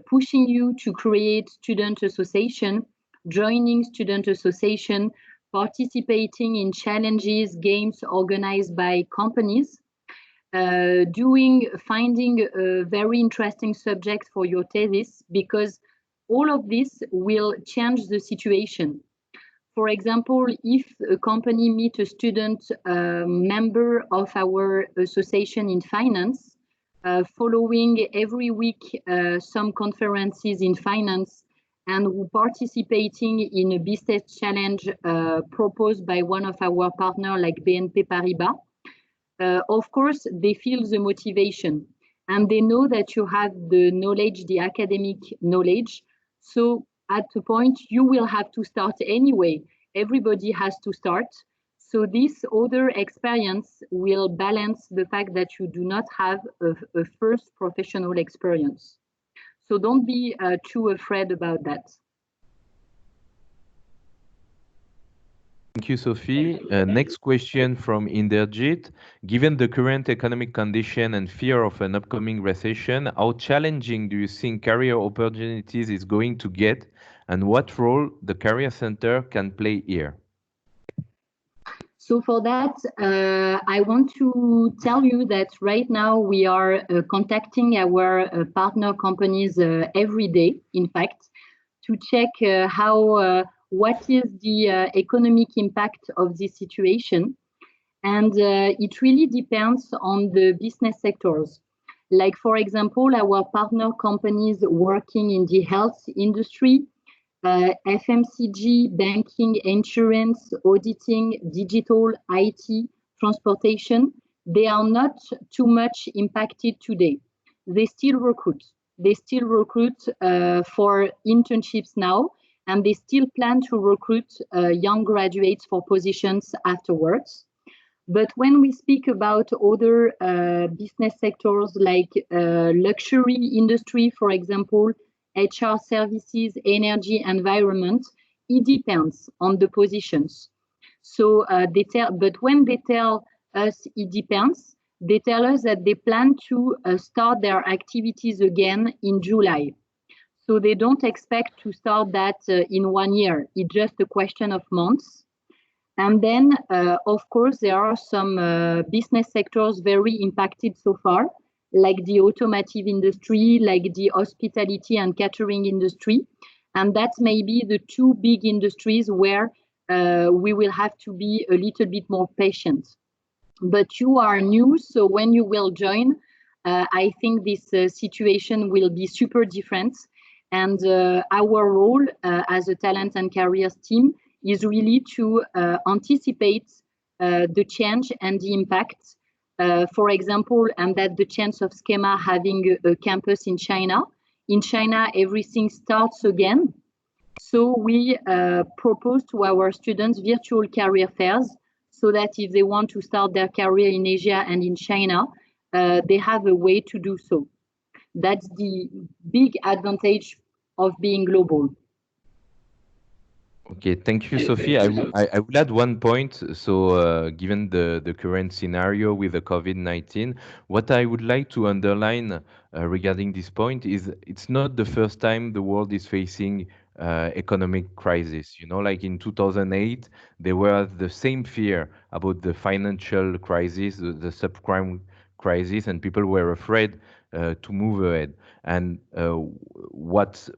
pushing you to create student association, joining student association, participating in challenges, games organized by companies, finding a very interesting subject for your thesis, because all of this will change the situation. For example, if a company meets a student member of our association in finance, following every week some conferences in finance and participating in a business challenge proposed by one of our partners like BNP Paribas, of course, they feel the motivation and they know that you have the knowledge, the academic knowledge. So at the point, you will have to start anyway. Everybody has to start. So this other experience will balance the fact that you do not have a first professional experience. So don't be too afraid about that. Thank you, Sophie. Next question from Inderjit. Given the current economic condition and fear of an upcoming recession, how challenging do you think career opportunities is going to get, and what role the Career Center can play here? So for that, I want to tell you that right now we are contacting our partner companies every day, in fact, to check what is the economic impact of this situation. And it really depends on the business sectors. Like, for example, our partner companies working in the health industry, FMCG, banking, insurance, auditing, digital, IT, transportation, they are not too much impacted today. They still recruit. They still recruit for internships now, and they still plan to recruit young graduates for positions afterwards. But when we speak about other business sectors like luxury industry, for example, HR services, energy, environment, it depends on the positions. So but when they tell us it depends, they tell us that they plan to start their activities again in July. So they don't expect to start that in 1 year. It's just a question of months. And then, of course, there are some business sectors very impacted so far, like the automotive industry, like the hospitality and catering industry. And that's maybe the two big industries where we will have to be a little bit more patient. But you are new, so when you will join, I think this situation will be super different. And our role as a talent and careers team is really to anticipate the change and the impact. For example, and that the chance of SKEMA having a campus in China. In China, everything starts again. So we propose to our students virtual career fairs so that if they want to start their career in Asia and in China, they have a way to do so. That's the big advantage of being global. Okay, thank you, Sophie. I would add one point. So, given the current scenario with the COVID-19, what I would like to underline regarding this point is it's not the first time the world is facing economic crisis. You know, like in 2008, there were the same fear about the financial crisis, the subprime crisis, and people were afraid to move ahead. And what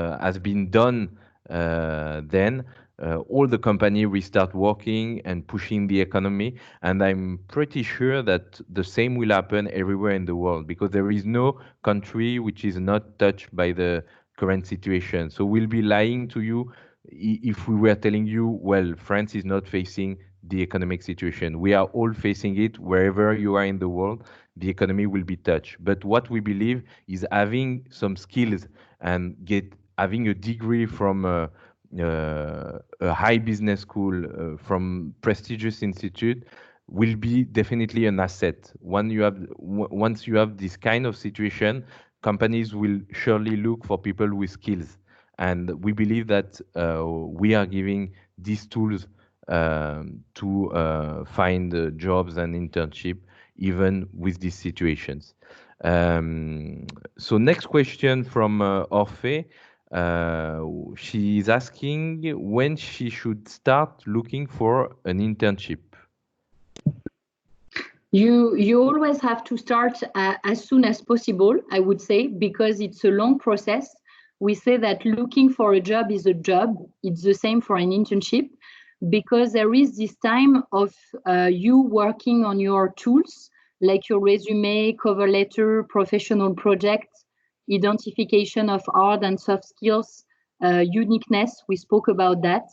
has been done then, all the company restart working and pushing the economy, and I'm pretty sure that the same will happen everywhere in the world, because there is no country which is not touched by the current situation. So we'll be lying to you if we were telling you, well, France is not facing the economic situation. We are all facing it wherever you are in the world. The economy will be touched. But what we believe is having some skills and having a degree from a high business school, from prestigious institute, will be definitely an asset. Once you have this kind of situation, companies will surely look for people with skills. And we believe that we are giving these tools to find jobs and internship even with these situations. So next question from Orfe. She is asking when she should start looking for an internship. You always have to start as soon as possible, I would say, because it's a long process. We say that looking for a job is a job. It's the same for an internship, because there is this time of you working on your tools, like your resume, cover letter, professional projects, identification of hard and soft skills, uniqueness. We spoke about that.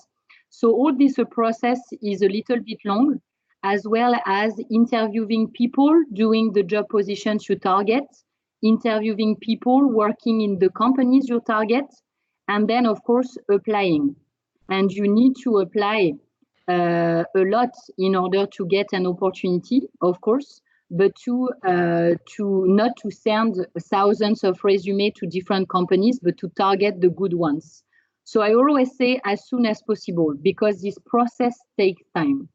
So all this process is a little bit long, as well as interviewing people doing the job positions you target, interviewing people working in the companies you target, and then, of course, applying. And you need to apply a lot in order to get an opportunity, of course, but to not to send thousands of resumes to different companies, but to target the good ones. So I always say as soon as possible, because this process takes time.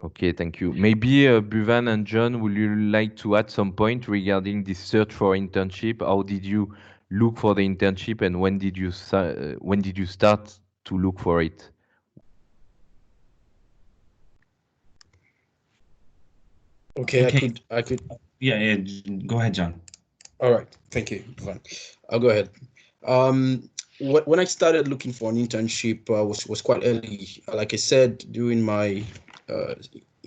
Okay, thank you. Maybe Buvan and John, would you like to add some point regarding this search for internship? How did you look for the internship, and when did you start to look for it? Okay. I could. Yeah, go ahead, John. All right, thank you, Ivan. I'll go ahead. When I started looking for an internship was quite early. Like I said during my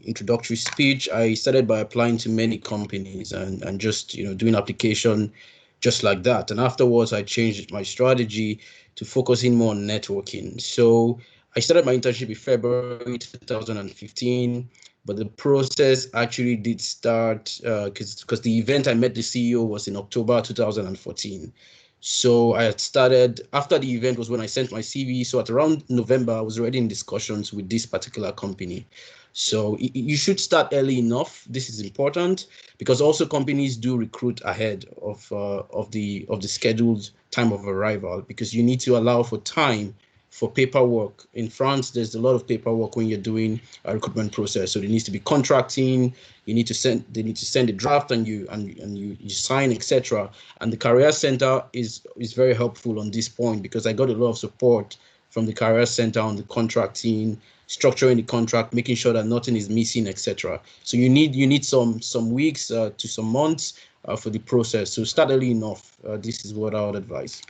introductory speech, I started by applying to many companies and just doing application just like that. And afterwards, I changed my strategy to focusing more on networking. So I started my internship in February 2015, but the process actually did start because the event I met the CEO was in October 2014. So I had started after the event was when I sent my CV. So at around November, I was already in discussions with this particular company. So you should start early enough. This is important because also companies do recruit ahead of the scheduled time of arrival because you need to allow for time for paperwork. In France, there's a lot of paperwork when you're doing a recruitment process. So there needs to be contracting. They need to send a draft and you sign, etc. And the career center is very helpful on this point because I got a lot of support from the career center on the contracting, structuring the contract, making sure that nothing is missing, etc. So you need some weeks to some months for the process. So start early enough. This is what I would advise.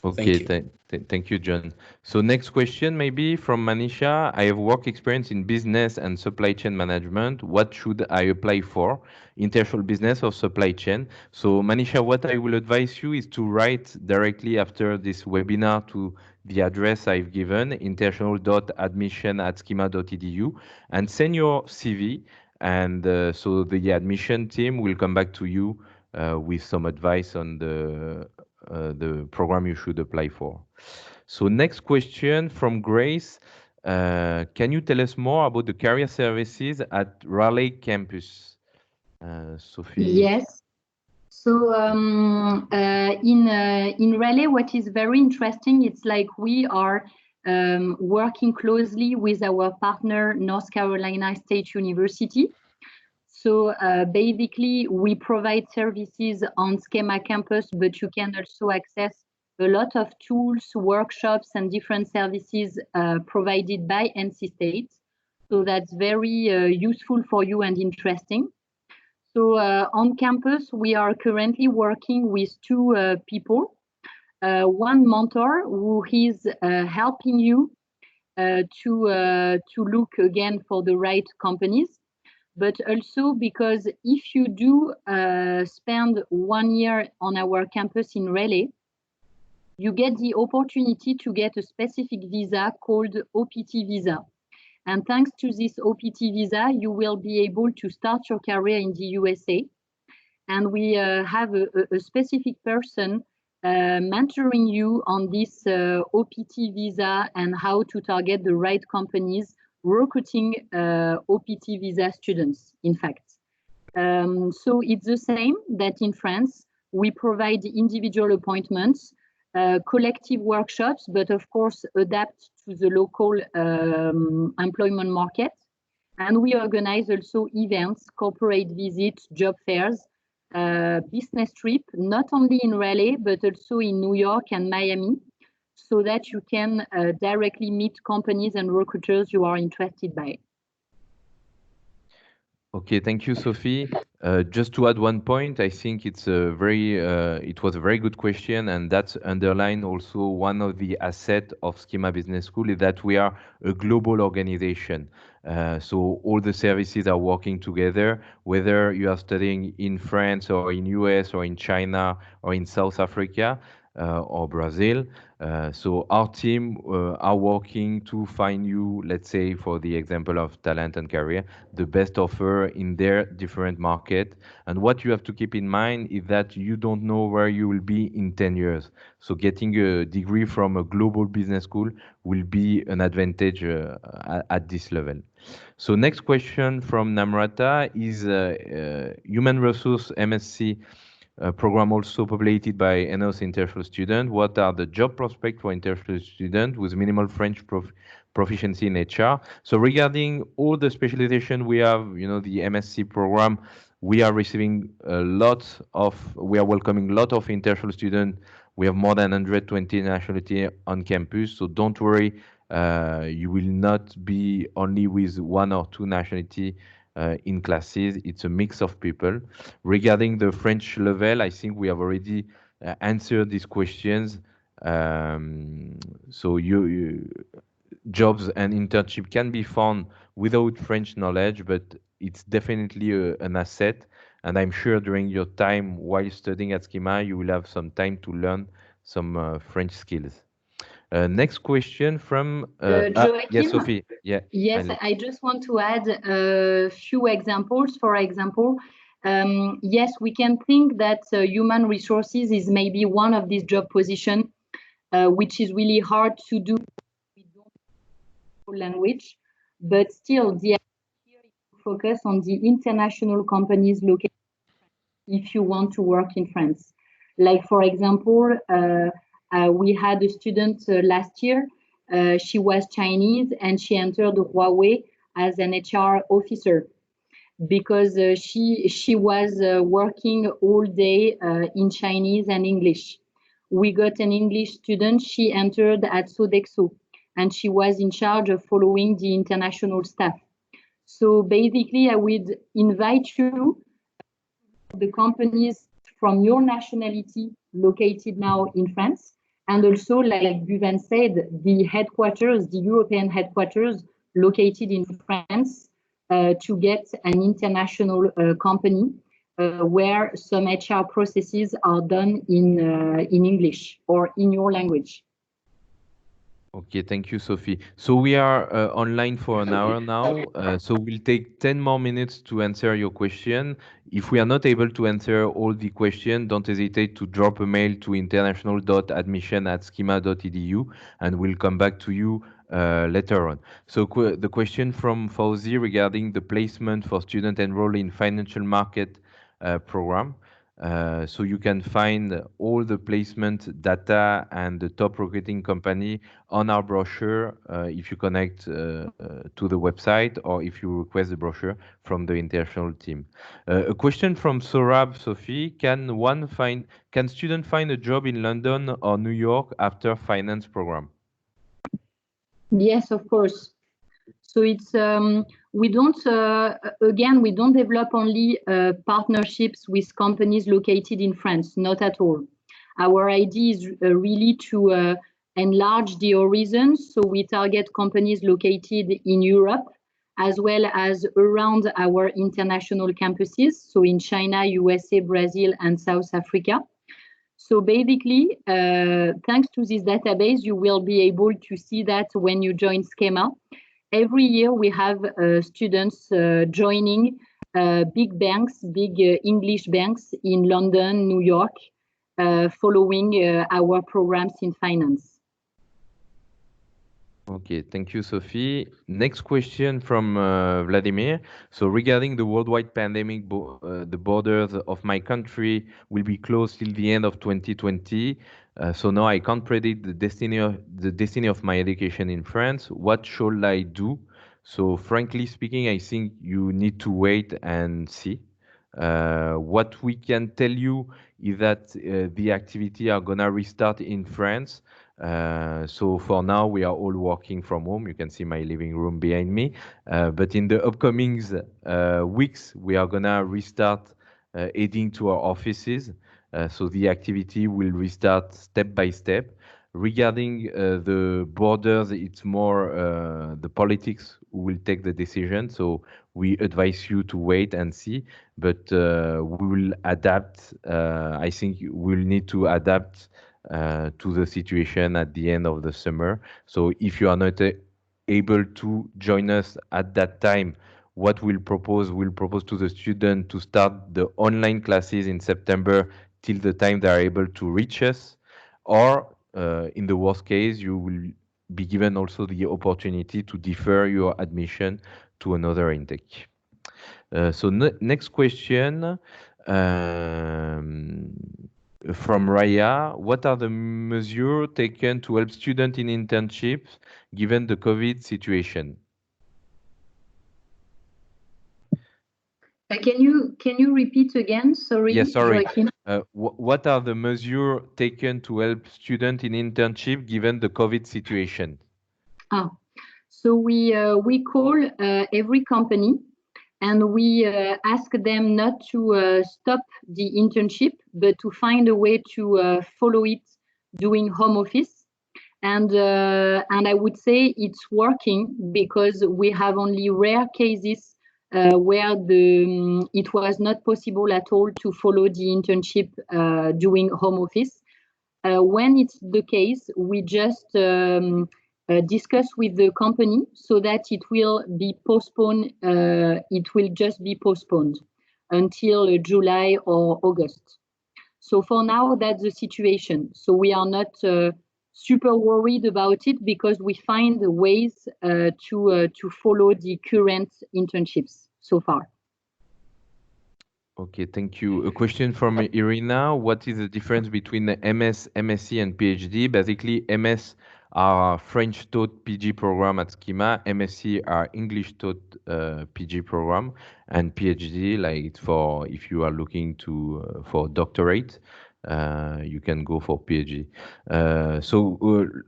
Okay, Thank you. Thank you, John. So next question maybe from Manisha. I have work experience in business and supply chain management. What should I apply for? International business or supply chain? So Manisha, what I will advise you is to write directly after this webinar to the address I've given, international.admission@skema.edu, and send your CV. And so the admission team will come back to you with some advice on the program you should apply for. So next question from Grace. Can you tell us more about the career services at Raleigh campus? Sophie? Yes. So in Raleigh, what is very interesting, it's like we are working closely with our partner, North Carolina State University. So basically, we provide services on SKEMA campus, but you can also access a lot of tools, workshops, and different services provided by NC State. So that's very useful for you and interesting. So on campus, we are currently working with two people. One mentor who is helping you to look again for the right companies, but also because if you do spend 1 year on our campus in Raleigh, you get the opportunity to get a specific visa called OPT visa. And thanks to this OPT visa, you will be able to start your career in the USA. And we have a specific person mentoring you on this OPT visa and how to target the right companies recruiting OPT visa students, in fact. So it's the same that in France, we provide individual appointments, collective workshops, but of course adapt to the local employment market. And we organize also events, corporate visits, job fairs, business trip, not only in Raleigh, but also in New York and Miami, so that you can directly meet companies and recruiters you are interested by. Okay, thank you, Sophie. Just to add one point, I think it was a very good question, and that's underlined also one of the assets of SKEMA Business School is that we are a global organization. So all the services are working together, whether you are studying in France or in US or in China or in South Africa or Brazil. So our team are working to find you, let's say, for the example of talent and career, the best offer in their different market. And what you have to keep in mind is that you don't know where you will be in 10 years. So getting a degree from a global business school will be an advantage at this level. So next question from Namrata is human resource MSc program also populated by ENOS international student. What are the job prospects for international student with minimal French proficiency in HR? So regarding all the specialization we have, the MSc program, we are receiving we are welcoming a lot of international students. We have more than 120 nationality on campus. So don't worry, you will not be only with one or two nationality in classes. It's a mix of people. Regarding the French level, I think we have already answer these questions. So jobs and internship can be found without French knowledge, but it's definitely an asset. And I'm sure during your time while studying at SKEMA, you will have some time to learn some French skills. Next question from Joakim? yes, Sophie. Yeah. Yes, I just want to add a few examples. For example, yes, we can think that human resources is maybe one of these job positions, which is really hard to do. We don't know language, but still, the idea is to focus on the international companies located if you want to work in France. Like, for example, we had a student last year. She was Chinese and she entered Huawei as an HR officer because she was working all day in Chinese and English. We got an English student. She entered at Sodexo and she was in charge of following the international staff. So basically, I would invite you, the companies from your nationality located now in France. And also, like Buvan said, the headquarters, the European headquarters located in France to get an international company where some HR processes are done in English or in your language. Okay, thank you, Sophie. So we are online for an hour now. So we'll take 10 more minutes to answer your question. If we are not able to answer all the questions, don't hesitate to drop a mail to international.admission@skema.edu and we'll come back to you later on. So the question from Fauzi regarding the placement for student enrolled in financial market program. So you can find all the placement data and the top recruiting company on our brochure if you connect to the website or if you request the brochure from the international team. A question from Sorab, Sophie, can student find a job in London or New York after finance program? Yes, of course. So it's we don't develop only partnerships with companies located in France, not at all. Our idea is really to enlarge the horizons. So we target companies located in Europe as well as around our international campuses. So in China, USA, Brazil, and South Africa. So basically, thanks to this database, you will be able to see that when you join SKEMA. Every year we have students joining big banks, big English banks in London, New York, following our programs in finance. Okay, thank you, Sophie. Next question from Vladimir. So regarding the worldwide pandemic, the borders of my country will be closed till the end of 2020. So now I can't predict the destiny of my education in France. What should I do? So frankly speaking, I think you need to wait and see. What we can tell you is that the activity are gonna restart in France. So for now, we are all working from home. You can see my living room behind me. But in the upcoming weeks, we are gonna restart heading to our offices. So the activity will restart step by step. Regarding the borders, it's more the politics who will take the decision. So we advise you to wait and see, but we will adapt. I think we'll need to adapt to the situation at the end of the summer. So if you are not able to join us at that time, what we'll propose to the student to start the online classes in September till the time they are able to reach us, or in the worst case, you will be given also the opportunity to defer your admission to another intake. So next question from Raya. What are the measures taken to help students in internships given the COVID situation? Can you repeat again? Sorry. Yes, sorry. What are the measures taken to help students in internship given the COVID situation? So we call every company and we ask them not to stop the internship, but to find a way to follow it doing home office. And I would say it's working, because we have only rare cases where it was not possible at all to follow the internship doing home office. When it's the case, we just discuss with the company so that it will be postponed. It will just be postponed until July or August. So for now, that's the situation. So we are not super worried about it, because we find ways to follow the current internships so far. Okay, thank you. A question from Irina. What is the difference between the MS, MSc, and PhD? Basically, MS are French-taught PG program at SKEMA. MSc are English-taught PG program, and PhD, like it's for if you are looking to for doctorate, you can go for PhD.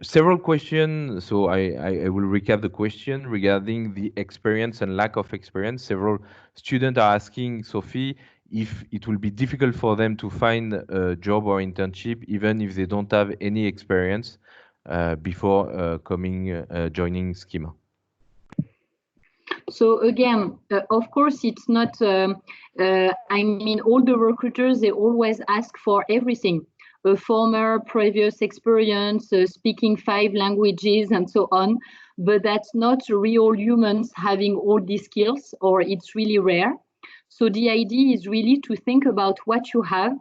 Several questions. So I will recap the question regarding the experience and lack of experience. Several students are asking Sophie if it will be difficult for them to find a job or internship, even if they don't have any experience before joining SKEMA. So again, of course, it's not, I mean, all the recruiters, they always ask for everything, a former previous experience, speaking 5 languages and so on, but that's not real humans having all these skills, or it's really rare. So the idea is really to think about what you have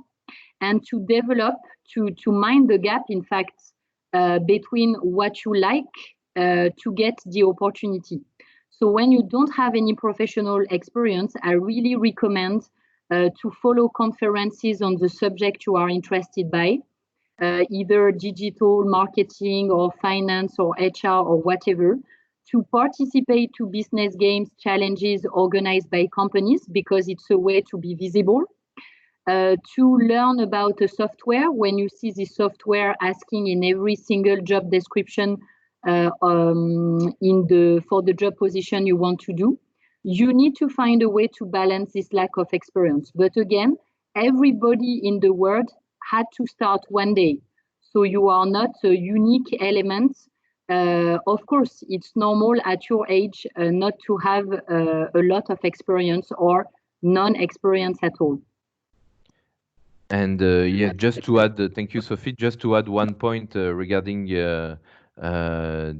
and to develop, to mind the gap, in fact, between what you like to get the opportunity. So when you don't have any professional experience, I really recommend to follow conferences on the subject you are interested by, either digital marketing or finance or HR or whatever, to participate to business games, challenges organized by companies, because it's a way to be visible, to learn about the software. When you see the software asking in every single job description for the job position you want to do, you need to find a way to balance this lack of experience. But again, everybody in the world had to start one day. So you are not a unique element. Of course, it's normal at your age not to have a lot of experience or non-experience at all. And yeah, just to add, thank you, Sophie. Just to add one point regarding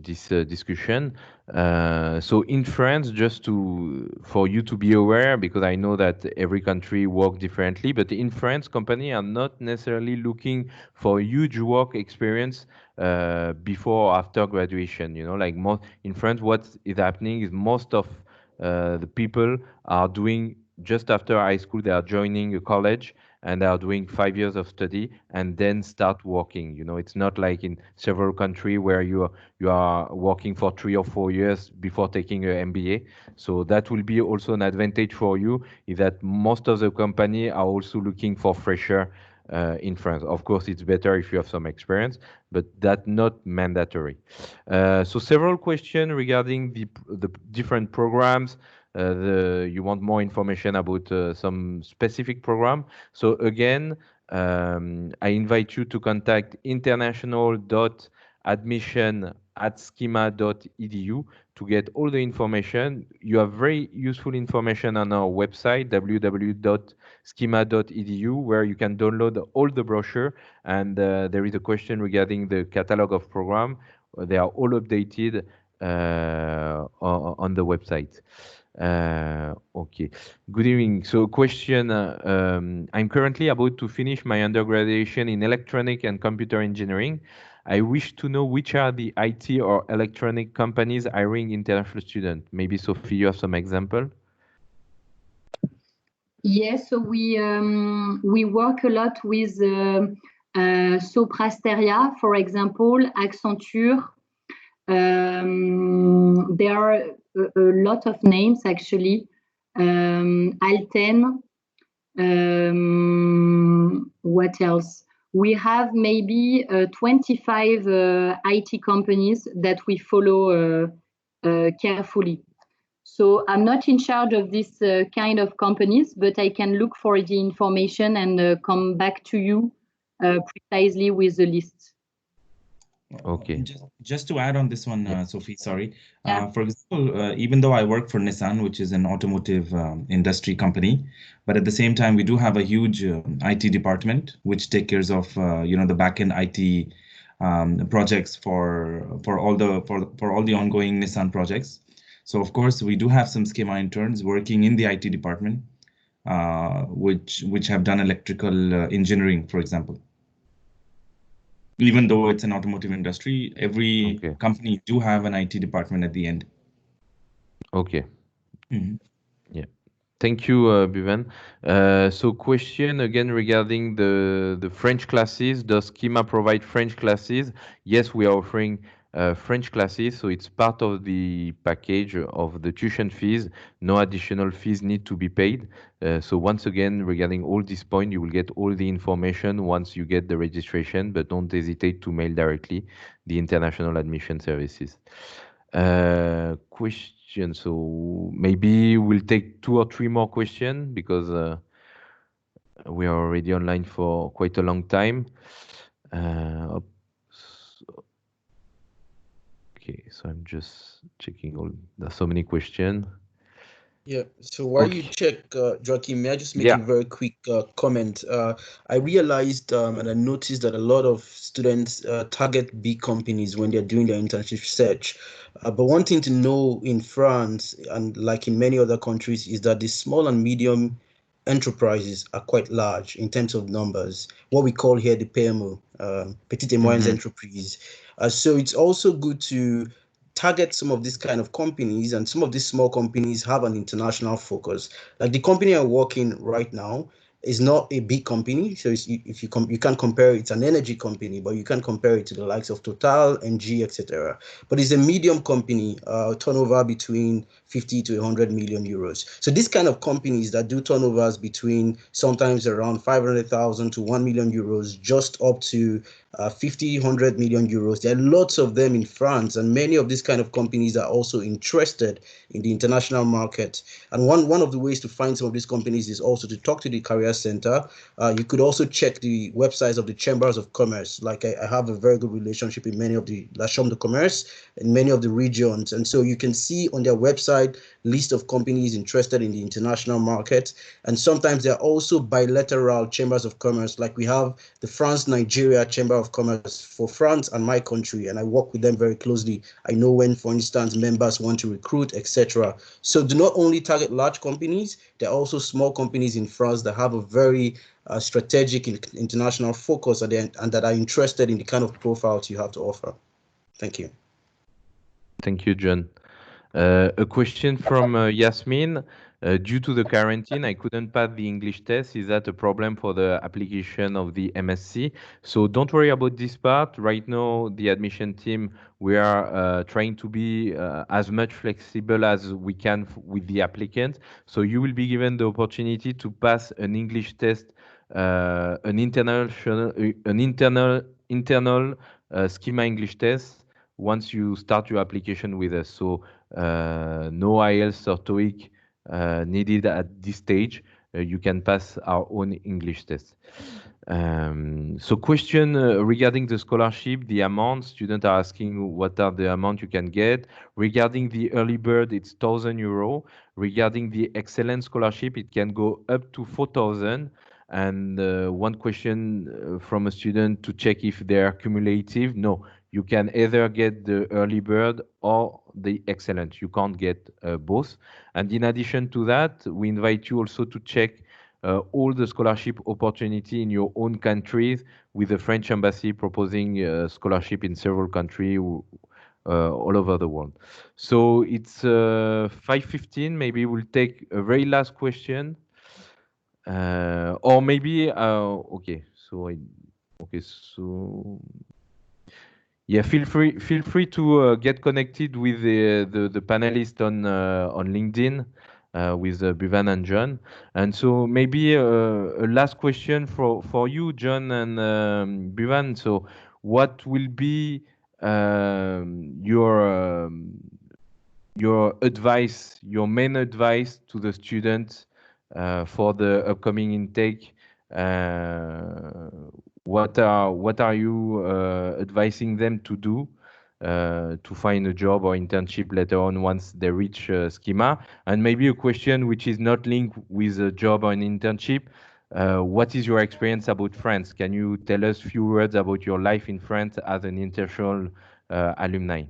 this discussion. So in France, just for you to be aware, because I know that every country works differently, but in France, companies are not necessarily looking for huge work experience before or after graduation. You know, like in France, what is happening is most of the people are doing just after high school, they are joining a college and they are doing 5 years of study and then start working. You know, it's not like in several countries where you are working for 3 or 4 years before taking an MBA. So that will be also an advantage for you, is that most of the company are also looking for fresher in France. Of course, it's better if you have some experience, but that's not mandatory. So several questions regarding the different programs. You want more information about some specific program. So again, I invite you to contact international.admission@skema.edu to get all the information. You have very useful information on our website, www.skema.edu, where you can download all the brochure. And there is a question regarding the catalog of program. They are all updated on the website. Okay, good evening. So question, I'm currently about to finish my undergraduate in electronic and computer engineering. I wish to know which are the IT or electronic companies hiring international students. Maybe Sophie, you have some example? Yes, so we work a lot with Soprasteria, for example, Accenture. There are a lot of names actually. Alten. What else? We have maybe 25 IT companies that we follow carefully. So I'm not in charge of this kind of companies, but I can look for the information and come back to you precisely with the list. Okay. Just to add on this one, Sophie, sorry. Yeah. For example, even though I work for Nissan, which is an automotive industry company, but at the same time, we do have a huge IT department which take care of the backend IT projects for all the ongoing Nissan projects. So of course, we do have some SKEMA interns working in the IT department, which have done electrical engineering, for example. Even though it's an automotive industry, every company do have an IT department at the end. Okay. Mm-hmm. Yeah. Thank you, Bhuvan. So question again regarding the French classes. Does SKEMA provide French classes? Yes, we are offering French classes, so it's part of the package of the tuition fees. No additional fees need to be paid. So once again, regarding all this point, you will get all the information once you get the registration, but don't hesitate to mail directly the International Admission Services. Question. So maybe we'll take 2 or 3 more questions because we are already online for quite a long time. Okay, so I'm just checking all. There's so many questions. Yeah. So while you check, Joakim, may I just make a very quick comment? I realized and I noticed that a lot of students target big companies when they're doing their internship search. But one thing to know in France and like in many other countries is that the small and medium enterprises are quite large in terms of numbers. What we call here the PMO, Petite et Moyennes Entreprises. So it's also good to target some of these kind of companies, and some of these small companies have an international focus. Like the company I work in right now is not a big company, so if you can't compare it. It's an energy company, but you can't compare it to the likes of Total, NG, etc. But it's a medium company, turnover between 50 to 100 million euros. So these kind of companies that do turnovers between sometimes around 500,000 to 1 million euros, just up to 50, 100 million euros. There are lots of them in France, and many of these kind of companies are also interested in the international market. And one of the ways to find some of these companies is also to talk to the career center. You could also check the websites of the chambers of commerce. Like I have a very good relationship in many of the La Chambre de Commerce in many of the regions, and so you can see on their website list of companies interested in the international market. And sometimes there are also bilateral chambers of commerce, like we have the France-Nigeria Chamber of Commerce for France and my country, and I work with them very closely. I know when, for instance, members want to recruit, etc. So do not only target large companies, there are also small companies in France that have a very strategic international focus and that are interested in the kind of profiles you have to offer. Thank you. Thank you, John. A question from Yasmin. Due to the quarantine, I couldn't pass the English test. Is that a problem for the application of the MSc? So don't worry about this part. Right now, the admission team, we are trying to be as much flexible as we can with the applicant. So you will be given the opportunity to pass an English test, an internal SKEMA English test once you start your application with us. So no IELTS or TOEIC needed at this stage. You can pass our own English test. So question regarding the scholarship, the amount, students are asking what are the amount you can get. Regarding the early bird, it's €1,000. Regarding the excellent scholarship, it can go up to 4,000. And one question from a student to check if they are cumulative. No, you can either get the early bird or the excellent. You can't get both. And in addition to that, we invite you also to check all the scholarship opportunity in your own countries, with the French embassy proposing scholarship in several countries all over the world. So it's 5:15. Maybe we'll take a very last question. Or maybe okay. So yeah, feel free to get connected with the panelists on LinkedIn with Bhuvan and John. And so maybe a last question for you, John and Bhuvan. So what will be your your advice, your main advice to the students for the upcoming intake. What are you advising them to do to find a job or internship later on once they reach SKEMA? And maybe a question which is not linked with a job or an internship. What is your experience about France? Can you tell us a few words about your life in France as an international alumni?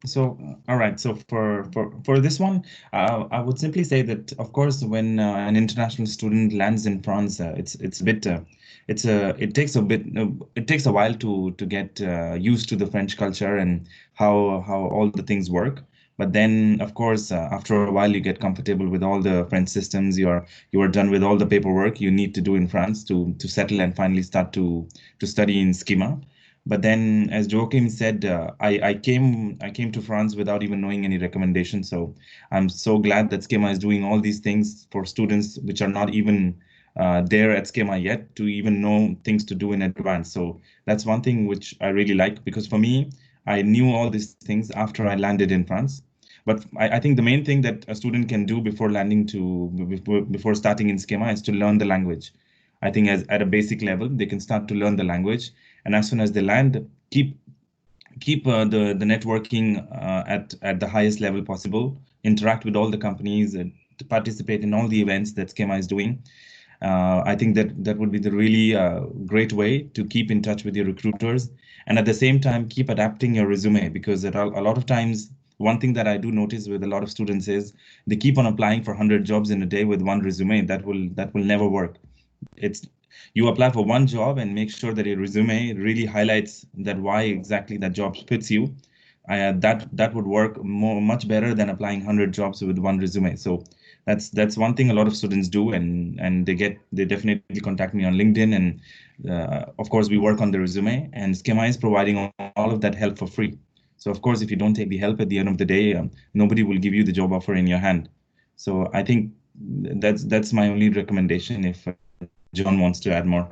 So, all right. So for this one, I would simply say that, of course, when an international student lands in France, it's a bit, it takes a while to get used to the French culture and how all the things work. But then, of course, after a while, you get comfortable with all the French systems. You are done with all the paperwork you need to do in France to settle and finally start to study in SKEMA. But then, as Joakim said, I came to France without even knowing any recommendations. So I'm so glad that SKEMA is doing all these things for students which are not even there at SKEMA yet to even know things to do in advance. So that's one thing which I really like, because for me, I knew all these things after I landed in France. But I think the main thing that a student can do before landing before starting in SKEMA is to learn the language. I think as at a basic level, they can start to learn the language, and as soon as they land, keep the networking at the highest level possible. Interact with all the companies, to participate in all the events that SKEMA is doing. I think that would be the really great way to keep in touch with your recruiters, and at the same time keep adapting your resume, because a lot of times one thing that I do notice with a lot of students is they keep on applying for 100 jobs in a day with one resume. That will never work. It's You apply for one job and make sure that your resume really highlights that why exactly that job fits you. That would work much better than applying 100 jobs with one resume. So that's one thing a lot of students do, and they definitely contact me on LinkedIn, and of course we work on the resume, and SKEMA is providing all of that help for free. So of course, if you don't take the help at the end of the day, nobody will give you the job offer in your hand. So I think that's my only recommendation. If John wants to add more.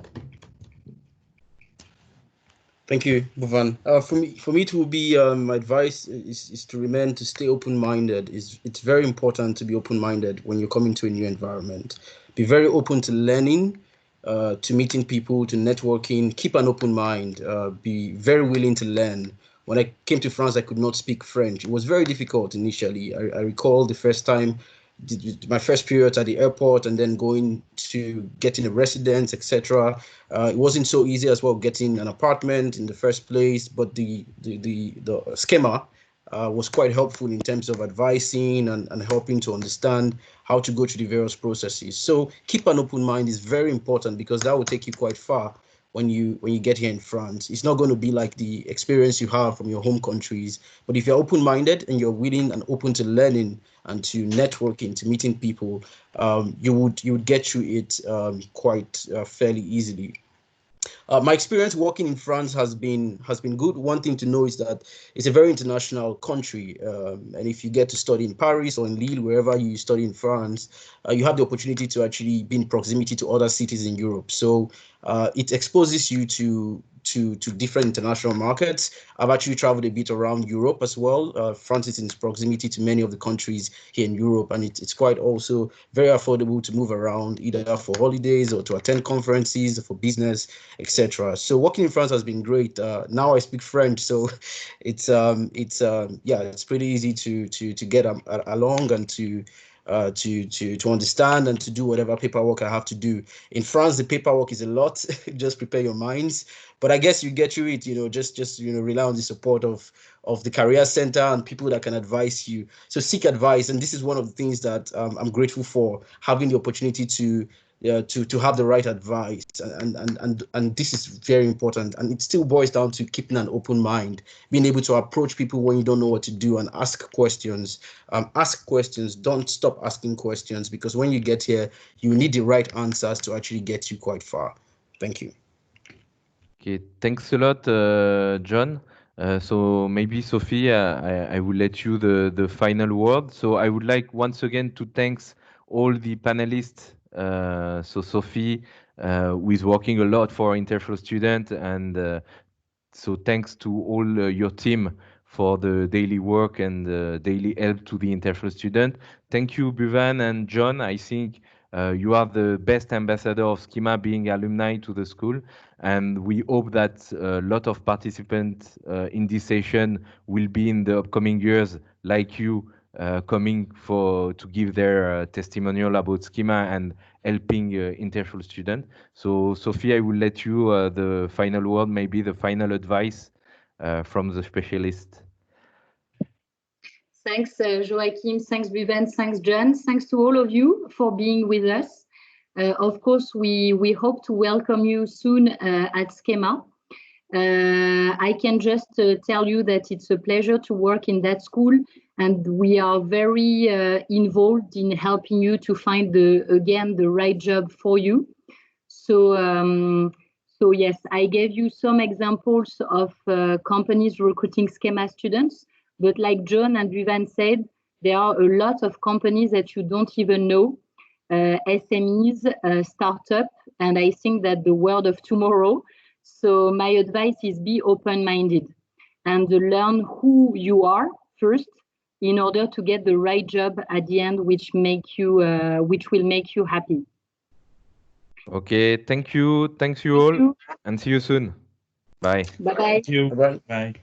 Thank you, Bhuvan. For me, it will be my advice is to stay open-minded. It's very important to be open-minded when you're coming to a new environment. Be very open to learning, to meeting people, to networking. Keep an open mind. Be very willing to learn. When I came to France, I could not speak French. It was very difficult initially. I recall the first time, my first period at the airport, and then going to getting a residence, etc. It wasn't so easy as well getting an apartment in the first place, but the SKEMA was quite helpful in terms of advising and helping to understand how to go through the various processes. So keep an open mind is very important, because that will take you quite far when you get here in France. It's not going to be like the experience you have from your home countries, but if you're open-minded and you're willing and open to learning and to networking, to meeting people, you would get through it quite fairly easily. My experience working in France has been good. One thing to know is that it's a very international country, and if you get to study in Paris or in Lille, wherever you study in France, you have the opportunity to actually be in proximity to other cities in Europe. So it exposes you to different international markets. I've actually traveled a bit around Europe as well. France is in proximity to many of the countries here in Europe, and it's quite also very affordable to move around, either for holidays or to attend conferences, for business, etc. So working in France has been great. Now I speak French, so it's pretty easy to get along and to understand and to do whatever paperwork I have to do. In France, the paperwork is a lot. Just prepare your minds. But I guess you get through it, just rely on the support of the career center and people that can advise you. So seek advice, and this is one of the things that I'm grateful for, having the opportunity to have the right advice, and this is very important. And it still boils down to keeping an open mind, being able to approach people when you don't know what to do, and ask questions. Ask questions. Don't stop asking questions, because when you get here, you need the right answers to actually get you quite far. Thank you. Okay, thanks a lot, John. So maybe Sophie, I will let you the final word. So I would like once again to thanks all the panelists. So Sophie, who is working a lot for international students and So thanks to all your team for the daily work and daily help to the international student. Thank you, Buvan and John. I think you are the best ambassador of SKEMA, being alumni to the school, and we hope that a lot of participants in this session will be in the upcoming years like you, coming to give their testimonial about SKEMA and helping international students. So Sophie, I will let you the final word, maybe the final advice from the specialist. Thanks, Joakim. Thanks, Buvan. Thanks, John. Thanks to all of you for being with us. Of course, we hope to welcome you soon at SKEMA. I can just tell you that it's a pleasure to work in that school, and we are very involved in helping you to find the right job for you. So yes, I gave you some examples of companies recruiting SKEMA students, but like John and Buvan said, there are a lot of companies that you don't even know, SMEs, startup, and I think that the world of tomorrow. So my advice is be open-minded and learn who you are first in order to get the right job at the end, which will make you happy. Okay, thank you. Thanks you all, and see you soon. Bye. Bye-bye. Thank you. Bye. Bye.